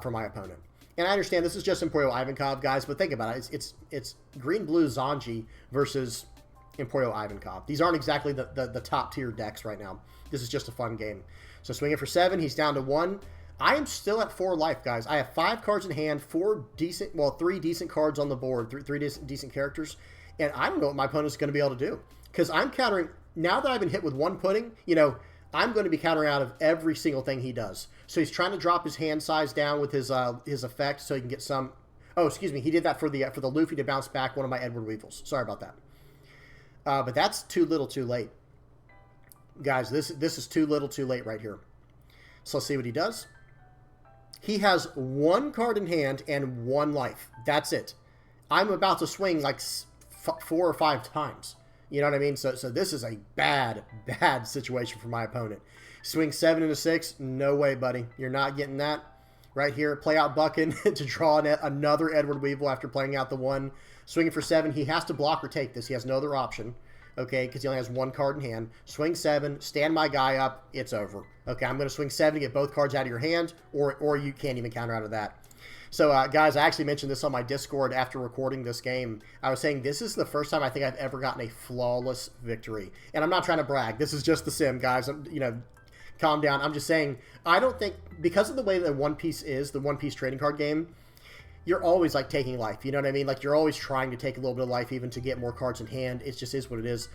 for my opponent. And I understand this is just Emporio Ivankov, guys, but think about it. It's green-blue Zonji versus Emporio Ivankov. These aren't exactly the top-tier decks right now. This is just a fun game. So swinging for 7. He's down to 1. I am still at 4 life, guys. I have 5 cards in hand, 3 decent cards on the board, 3 decent characters, and I don't know what my opponent's going to be able to do. Because I'm countering... Now that I've been hit with 1 pudding, you know, I'm going to be countering out of every single thing he does. So he's trying to drop his hand size down with his effect so he can get some... Oh, excuse me. He did that for the Luffy to bounce back one of my Edward Weevils. Sorry about that. But that's too little too late. Guys, this is too little too late right here. So let's see what he does. He has 1 card in hand and 1 life. That's it. I'm about to swing like 4 or 5 times. You know what I mean? So this is a bad situation for my opponent. Swing 7 into 6. No way, buddy. You're not getting that. Right here, play out Buckin to draw another Edward Weevil after playing out the 1. Swinging for 7. He has to block or take this. He has no other option. Okay, because he only has 1 card in hand. Swing 7. Stand my guy up. It's over. Okay, I'm going to swing 7 to get both cards out of your hand, or you can't even counter out of that. So, guys, I actually mentioned this on my Discord after recording this game. I was saying this is the first time I think I've ever gotten a flawless victory. And I'm not trying to brag. This is just the sim, guys. Calm down. I'm just saying, I don't think, because of the way that One Piece is, the One Piece trading card game, you're always, like, taking life. You know what I mean? Like, you're always trying to take a little bit of life even to get more cards in hand. It just is what it is.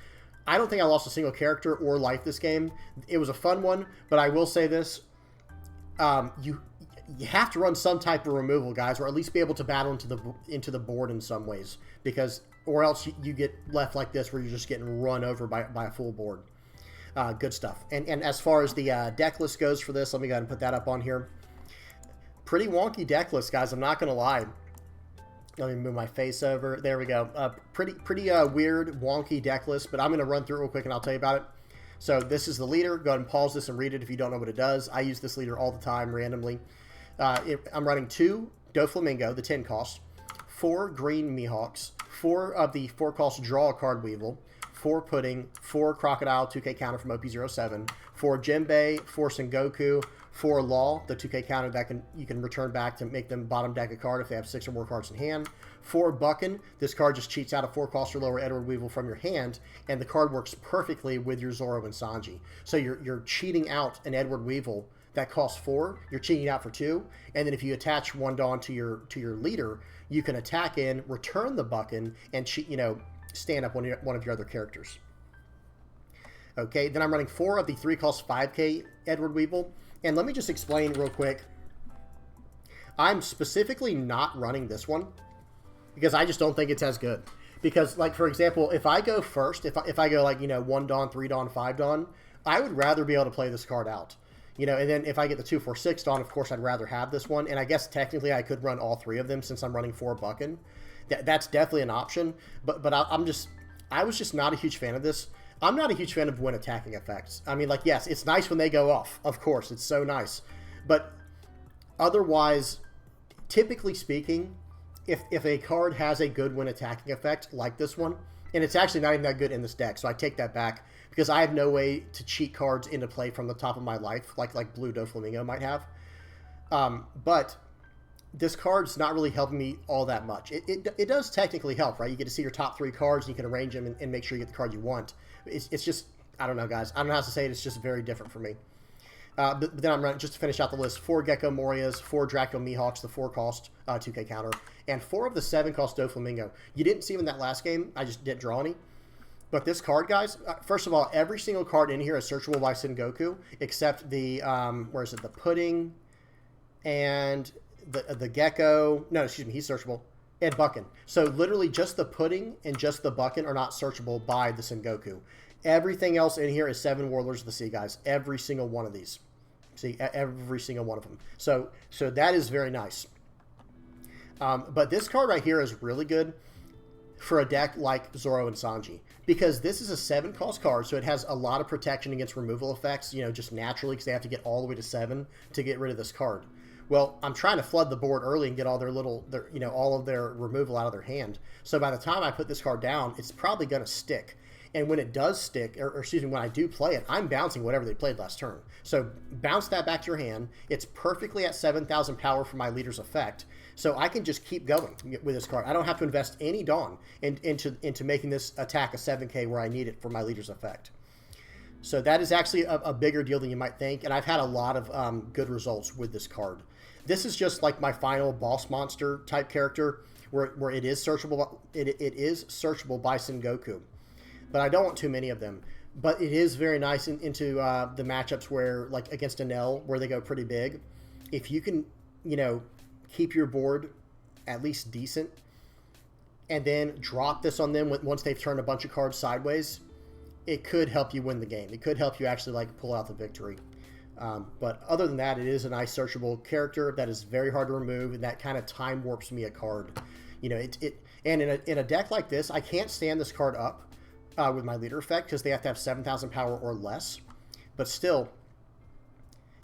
I don't think I lost a single character or life this game. It was a fun one, but I will say this. You have to run some type of removal, guys, or at least be able to battle into the board in some ways, or else you get left like this where you're just getting run over by a full board. Good stuff. And as far as the deck list goes for this, let me go ahead and put that up on here. Pretty wonky deck list, guys. I'm not going to lie. Let me move my face over. There we go. Pretty weird, wonky deck list, but I'm going to run through it real quick and I'll tell you about it. So this is the leader. Go ahead and pause this and read it if you don't know what it does. I use this leader all the time randomly. I'm running 2 Doflamingo, the 10 cost, 4 green Mihawks, 4 of the 4 cost draw a card Weevil, 4 Pudding, 4 Crocodile 2K counter from OP07, 4 Jinbei, 4 Sengoku, 4 Law, the 2K counter that you can return back to make them bottom deck a card if they have 6 or more cards in hand, 4 Buckin, this card just cheats out a 4 cost or lower Edward Weevil from your hand, and the card works perfectly with your Zoro and Sanji. So you're cheating out an Edward Weevil that costs 4, you're cheating out for 2, and then if you attach 1 Dawn to your leader, you can attack in, return the Buckin, and cheat, stand up one of your other characters. Okay, then I'm running 4 of the 3 cost 5K Edward Weevil, and let me just explain real quick. I'm specifically not running this one because I just don't think it's as good. Because, like, for example, if I go first, if I go like 1 Dawn, 3 Dawn, 5 Dawn, I would rather be able to play this card out. And then if I get the 2, 4, 6 Dawn, of course, I'd rather have this one. And I guess technically I could run all 3 of them since I'm running 4 Buckin. That's definitely an option. But I was just not a huge fan of this. I'm not a huge fan of when attacking effects. I mean, like, yes, it's nice when they go off. Of course, it's so nice. But otherwise, typically speaking, if a card has a good when attacking effect, like this one, And it's actually not even that good in this deck, so I take that back because I have no way to cheat cards into play from the top of my life, like Blue Doflamingo might have. But this card's not really helping me all that much. It does technically help, right? You get to see your top 3 cards, and you can arrange them and make sure you get the card you want. It's just, I don't know, guys. I don't know how to say it. It's just very different for me. But then I'm running, just to finish out the list, 4 Gecko Morias, 4 Draco Mihawks, the 4-cost 2K counter, and 4 of the 7-cost Doflamingo. You didn't see them in that last game. I just didn't draw any. But this card, guys, first of all, every single card in here is searchable by Sengoku, except the, where is it, the Pudding and the Gecko. No, excuse me, he's searchable. And Buckin. So literally just the Pudding and just the Buckin are not searchable by the Sengoku. Everything else in here is 7 Warlords of the Sea, guys. Every single one of these. See, every single one of them. So that is very nice. But this card right here is really good for a deck like Zoro and Zonji, because this is a 7-cost card, so it has a lot of protection against removal effects, you know, just naturally, because they have to get all the way to 7 to get rid of this card. Well, I'm trying to flood the board early and get all all of their removal out of their hand. So by the time I put this card down, it's probably going to stick. And when it does stick, or excuse me, when I do play it, I'm bouncing whatever they played last turn. So bounce that back to your hand. It's perfectly at 7,000 power for my leader's effect. So I can just keep going with this card. I don't have to invest any Dawn into making this attack a 7K where I need it for my leader's effect. So that is actually a bigger deal than you might think. And I've had a lot of good results with this card. This is just like my final boss monster type character where it is searchable. It is searchable by Sengoku. But I don't want too many of them. But it is very nice into the matchups where, like against Enel, where they go pretty big. If you can, you know, keep your board at least decent, and then drop this on them once they've turned a bunch of cards sideways, it could help you win the game. It could help you actually like pull out the victory. But other than that, it is a nice searchable character that is very hard to remove, and that kind of time warps me a card. You know, and in a deck like this, I can't stand this card up with my leader effect because they have to have 7,000 power or less. But still,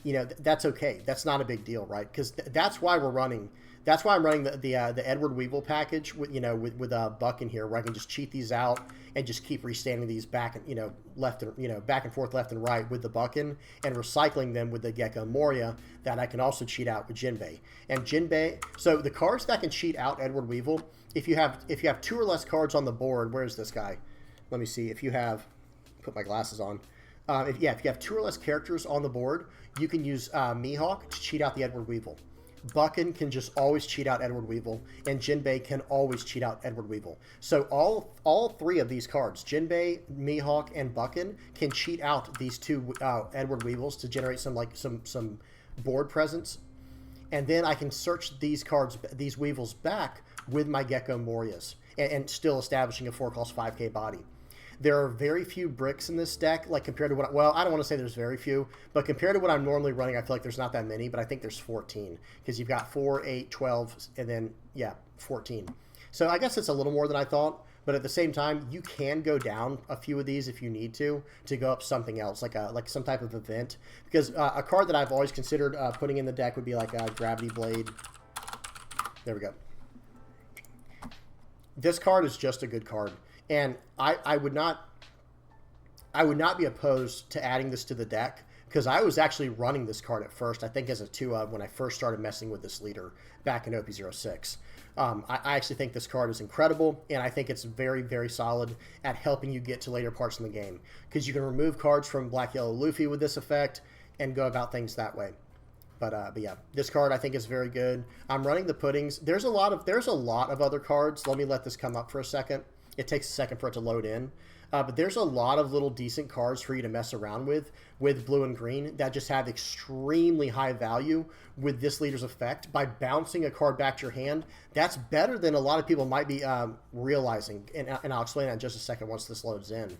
you know, that's okay. That's not a big deal, right? Because that's why we're running. That's why I'm running the Edward Weevil package with Buck in here, where I can just cheat these out and just keep restanding these back and back and forth, left and right with the Buckin, and recycling them with the Gecko Moria that I can also cheat out with Jinbei. And Jinbei, so the cards that can cheat out Edward Weevil, if you have 2 or less cards on the board, where's this guy? Let me see. If you have, put my glasses on. If you have 2 or less characters on the board, you can use Mihawk to cheat out the Edward Weevil. Buckin can just always cheat out Edward Weevil, and Jinbei can always cheat out Edward Weevil. So all 3 of these cards, Jinbei, Mihawk, and Buckin, can cheat out these 2 Edward Weevils to generate some board presence. And then I can search these cards, these Weevils back with my Gecko Morias, and still establishing a 4-cost 5K body. There are very few bricks in this deck, like compared to what, well, I don't want to say there's very few, but compared to what I'm normally running, I feel like there's not that many, but I think there's 14, because you've got 4, 8, 12, and then, 14. So I guess it's a little more than I thought, but at the same time, you can go down a few of these if you need to go up something else, like some type of event, because a card that I've always considered putting in the deck would be like a Gravity Blade. There we go. This card is just a good card. And I would not be opposed to adding this to the deck, because I was actually running this card at first, I think as a 2-of when I first started messing with this leader back in OP06. I actually think this card is incredible, and I think it's very, very solid at helping you get to later parts in the game, because you can remove cards from Black Yellow Luffy with this effect and go about things that way. But yeah, this card I think is very good. I'm running the Puddings. There's a lot of other cards. Let me let this come up for a second. It takes a second for it to load in. But there's a lot of little decent cards for you to mess around with blue and green that just have extremely high value with this leader's effect. By bouncing a card back to your hand, that's better than a lot of people might be realizing. And I'll explain that in just a second once this loads in.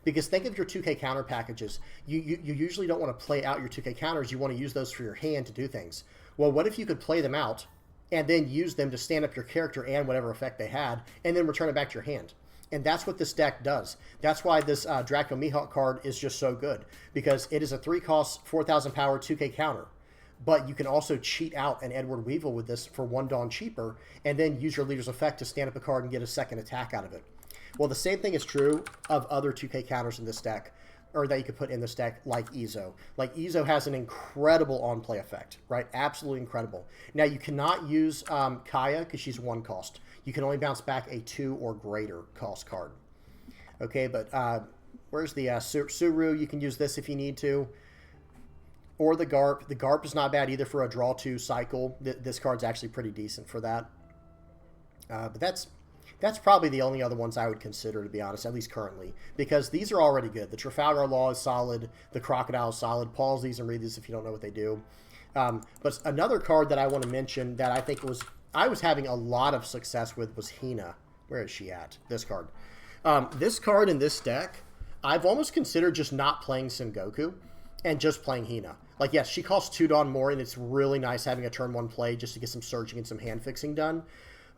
Because think of your 2K counter packages. You usually don't want to play out your 2K counters. You want to use those for your hand to do things. Well, what if you could play them out and then use them to stand up your character and whatever effect they had, and then return it back to your hand? And that's what this deck does. That's why this Draco Mihawk card is just so good, because it is a 3-cost, 4,000 power 2K counter. But you can also cheat out an Edward Weevil with this for 1 Dawn cheaper, and then use your leader's effect to stand up a card and get a second attack out of it. Well, the same thing is true of other 2K counters in this deck, or that you could put in this deck, like Izo. Like, Izo has an incredible on-play effect, right? Absolutely incredible. Now, you cannot use Kaya because she's 1 cost. You can only bounce back a 2 or greater cost card. Okay, but where's the Suru? You can use this if you need to. Or the Garp. The Garp is not bad either for a draw 2 cycle. This card's actually pretty decent for that. But that's probably the only other ones I would consider, to be honest, at least currently. Because these are already good. The Trafalgar Law is solid. The Crocodile is solid. Pause these and read these if you don't know what they do. But another card that I want to mention that I think I was having a lot of success with was Hina. Where is she at? This card. This card in this deck, I've almost considered just not playing Sengoku and just playing Hina. Like, yes, she costs 2 Dawn more, and it's really nice having a turn 1 play just to get some searching and some hand fixing done.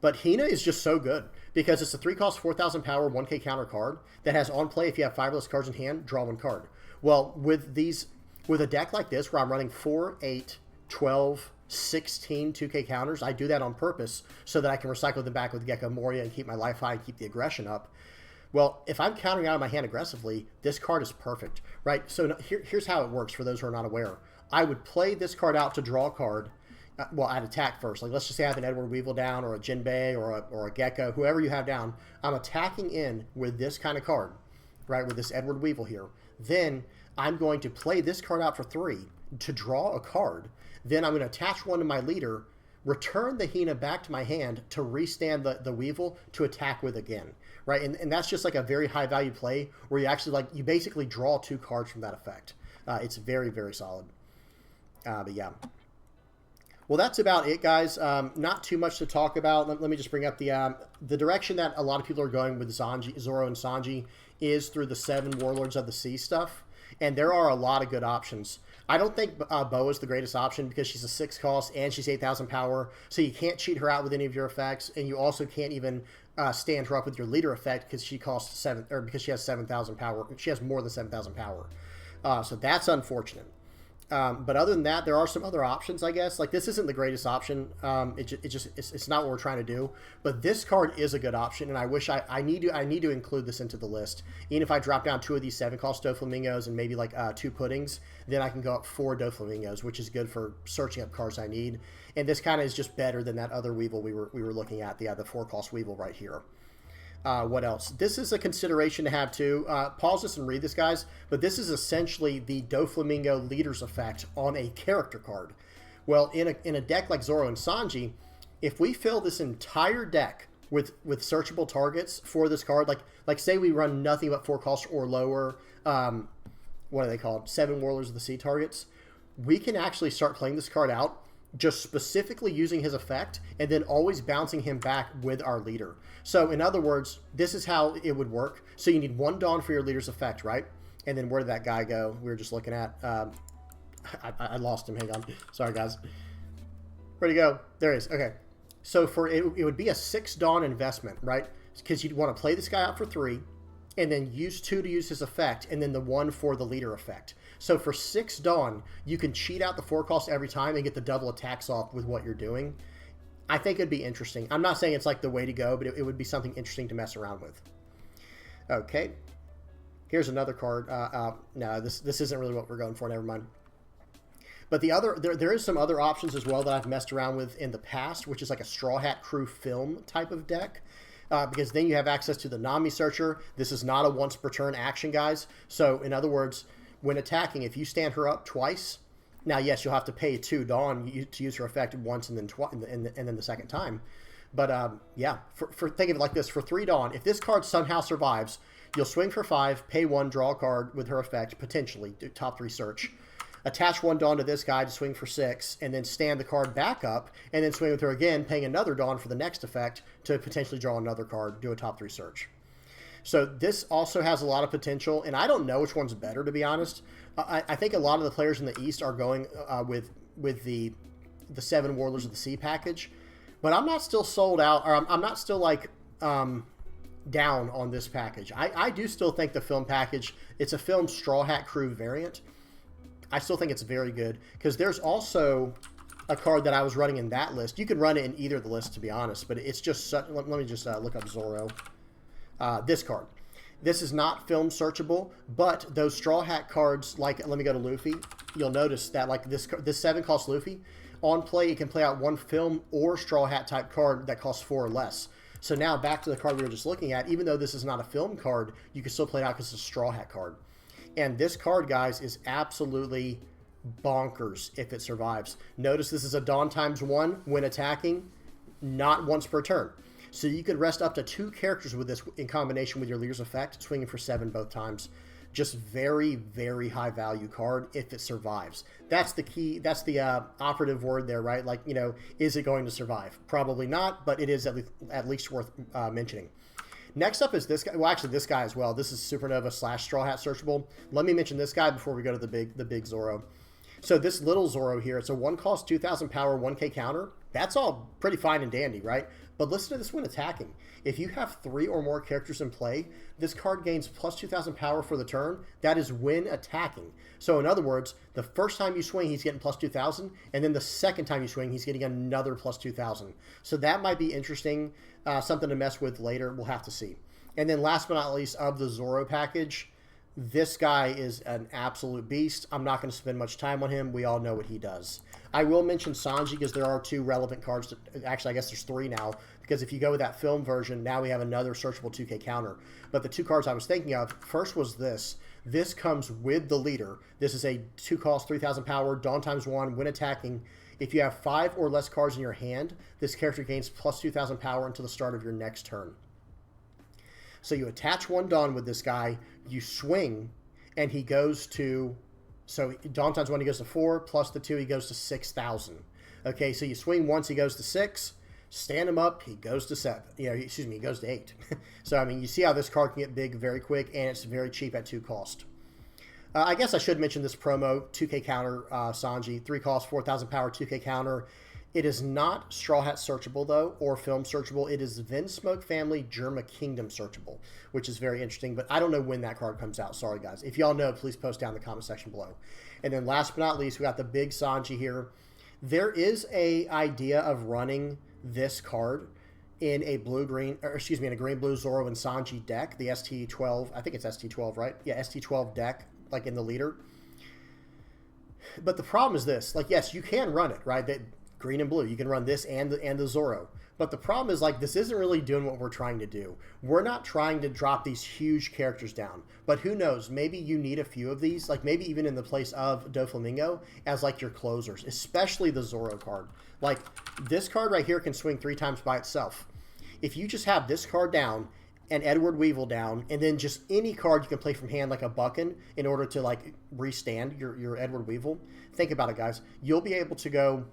But Hina is just so good because it's a 3-cost, 4,000 power, 1K counter card that has on play if you have 5 less cards in hand, draw 1 card. Well, with a deck like this where I'm running 4, 8, 12, 16 2K counters, I do that on purpose so that I can recycle them back with Gecko Moria and keep my life high and keep the aggression up. Well, if I'm countering out of my hand aggressively, this card is perfect, right? So here's how it works for those who are not aware. I would play this card out to draw a card. Well, I'd attack first. Like, let's just say I have an Edward Weevil down, or a Jinbei, or a Gecko, whoever you have down. I'm attacking in with this kind of card, right, with this Edward Weevil here. Then I'm going to play this card out for 3 to draw a card. Then I'm going to attach 1 to my leader, return the Hina back to my hand to restand the Weevil to attack with again, right? And that's just like a very high value play where you actually, you basically draw 2 cards from that effect. It's very, very solid. But yeah. Well, that's about it, guys. Not too much to talk about. Let me just bring up the direction that a lot of people are going with Zonji, Zoro and Sanji is through the 7 Warlords of the Sea stuff. And there are a lot of good options. I don't think Boa is the greatest option because she's a 6 cost and she's 8,000 power. So you can't cheat her out with any of your effects. And you also can't even stand her up with your leader effect because she costs 7, or because she has 7,000 power. She has more than 7,000 power. So that's unfortunate. But other than that, there are some other options, I guess. Like, this isn't the greatest option. It's not what we're trying to do. But this card is a good option, and I wish I need to include this into the list. Even if I drop down 2 of these 7-cost Doflamingos and maybe like 2 Puddings, then I can go up 4 Doflamingos, which is good for searching up cards I need. And this kind of is just better than that other Weevil we were looking at, the 4-cost Weevil right here. What else? This is a consideration to have too. Pause this and read this, guys. But this is essentially the Doflamingo Leader's effect on a character card. Well, in a deck like Zoro and Sanji, if we fill this entire deck with searchable targets for this card, like say we run nothing but 4 costs or lower, what are they called? 7 Warlords of the Sea targets. We can actually start playing this card out just specifically using his effect and then always bouncing him back with our leader. So in other words, this is how it would work. So you need 1 Dawn for your leader's effect, right? And then where did that guy go? We were just looking at, I lost him. Hang on. Sorry, guys. Where'd he go? There he is. Okay. So for it would be a 6 Dawn investment, right? Because you'd want to play this guy out for 3 and then use 2 to use his effect and then the 1 for the leader effect. So for 6 Dawn, you can cheat out the 4 cost every time and get the double attacks off with what you're doing. I think it'd be interesting. I'm not saying it's like the way to go, but it would be something interesting to mess around with. Okay. Here's another card. No, this isn't really what we're going for. Never mind. But there is some other options as well that I've messed around with in the past, which is like a Straw Hat Crew film type of deck. Because then you have access to the Nami Searcher. This is not a once per turn action, guys. So in other words, when attacking, if you stand her up twice, now yes, you'll have to pay 2 Dawn to use her effect once and then the second time. But yeah, think of it like this: for 3 Dawn, if this card somehow survives, you'll swing for 5, pay 1, draw a card with her effect, potentially do top 3 search, attach 1 Dawn to this guy to swing for 6, and then stand the card back up, and then swing with her again, paying another Dawn for the next effect to potentially draw another card, do a top 3 search. So this also has a lot of potential, and I don't know which one's better, to be honest. I think a lot of the players in the East are going with the 7 Warlords of the Sea package, but I'm not still sold out, or I'm not still like down on this package. I do still think the film package, it's a film Straw Hat Crew variant. I still think it's very good, because there's also a card that I was running in that list. You can run it in either of the lists, to be honest, but it's just such, let me just look up Zoro. this card. This is not film searchable, but those Straw Hat cards, like, let me go to Luffy. You'll notice that, like, this 7 costs Luffy. On play, it can play out one film or Straw Hat type card that costs 4 or less. So now back to the card we were just looking at. Even though this is not a film card, you can still play it out because it's a Straw Hat card. And this card, guys, is absolutely bonkers if it survives. Notice this is a Dawn ×1 when attacking, not once per turn. So you could rest up to 2 characters with this in combination with your leader's effect, swinging for 7 both times. Just very, very high value card if it survives. That's the key. That's the operative word there, right? Like, you know, is it going to survive? Probably not, but it is at least worth mentioning. Next up is this guy. Well, actually, this guy as well. This is Supernova / Straw Hat searchable. Let me mention this guy before we go to the big Zoro. So this little Zoro here, it's a 1 cost, 2,000 power, 1k counter. That's all pretty fine and dandy, right? But listen to this when attacking. If you have 3 or more characters in play, this card gains plus 2,000 power for the turn. That is when attacking. So in other words, the first time you swing, he's getting plus 2,000, and then the second time you swing, he's getting another plus 2,000. So that might be interesting, something to mess with later. We'll have to see. And then last but not least, of the Zoro package, this guy is an absolute beast. I'm not going to spend much time on him. We all know what he does. I will mention Zonji because there are 2 relevant cards. Actually, I guess there's 3 now, because if you go with that film version, now we have another searchable 2k counter. But the 2 cards I was thinking of, first was this. This comes with the leader. This is a 2 cost, 3,000 power, Dawn ×1, when attacking. If you have 5 or less cards in your hand, this character gains plus 2,000 power until the start of your next turn. So you attach 1 Dawn with this guy, you swing, and he goes to, so Dawn ×1, he goes to 4, plus the 2, he goes to 6,000. Okay, so you swing once, he goes to 6, stand him up, he goes to 7. You know, excuse me, he goes to 8. So, I mean, you see how this card can get big very quick, and it's very cheap at 2 cost. I guess I should mention this promo, 2k counter, Zonji, 3 cost, 4,000 power, 2k counter. It is not Straw Hat searchable, though, or film searchable. It is Vinsmoke Family Germa Kingdom searchable, which is very interesting, but I don't know when that card comes out. Sorry, guys. If y'all know, please post down in the comment section below. And then last but not least, we got the big Zonji here. There is a idea of running this card in a blue-green, or excuse me, in a green-blue Zoro and Zonji deck, the ST12, I think it's ST12, right? Yeah, ST12 deck, like in the leader. But the problem is this, like, yes, you can run it, right? That green and blue, you can run this and the Zoro. But the problem is, like, this isn't really doing what we're trying to do. We're not trying to drop these huge characters down. But who knows, maybe you need a few of these, like maybe even in the place of Doflamingo as like your closers, especially the Zoro card. Like, this card right here can swing 3 times by itself. If you just have this card down and Edward Weevil down, and then just any card you can play from hand like a Buckin in order to like restand your Edward Weevil, think about it, guys. You'll be able to go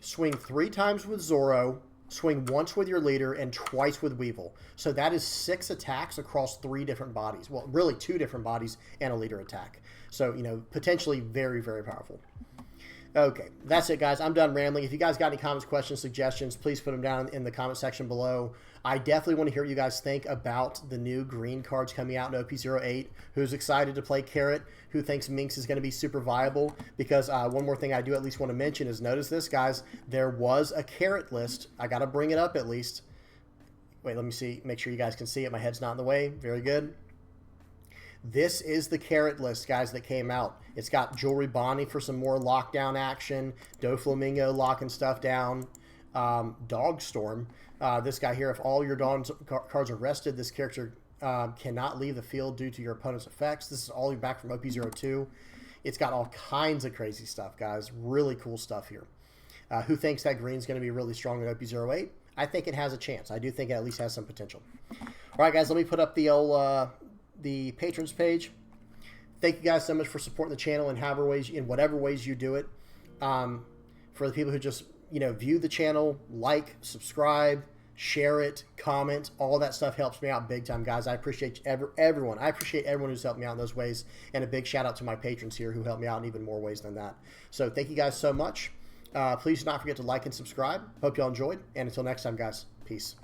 swing 3 times with Zoro, swing once with your leader, and twice with Weevil. So that is 6 attacks across 3 different bodies. Well, really 2 different bodies and a leader attack. So, you know, potentially very, very powerful. Okay, that's it, guys. I'm done rambling. If you guys got any comments, questions, suggestions, please put them down in the comment section below. I definitely want to hear what you guys think about the new green cards coming out in OP08. Who's excited to play Carrot? Who thinks Minks is going to be super viable? Because one more thing I do at least want to mention is, notice this, guys. There was a Carrot list. I got to bring it up at least. Wait, let me see. Make sure you guys can see it. My head's not in the way. Very good. This is the Carrot list, guys, that came out. It's got Jewelry Bonnie for some more lockdown action, Doflamingo locking stuff down, Dogstorm. This guy here, if all your Dawn cards are rested, this character cannot leave the field due to your opponent's effects. This is all back from OP02. It's got all kinds of crazy stuff, guys. Really cool stuff here. Who thinks that green's going to be really strong in OP08? I think it has a chance. I do think it at least has some potential. All right, guys, let me put up the old the patrons page. Thank you guys so much for supporting the channel in whatever ways you do it. For the people who just, you know, view the channel, like, subscribe, share it, comment, all that stuff helps me out big time, guys. I appreciate everyone. I appreciate everyone who's helped me out in those ways, and a big shout out to my patrons here who help me out in even more ways than that. So thank you guys so much. Please do not forget to like and subscribe. Hope y'all enjoyed, and until next time, guys, peace.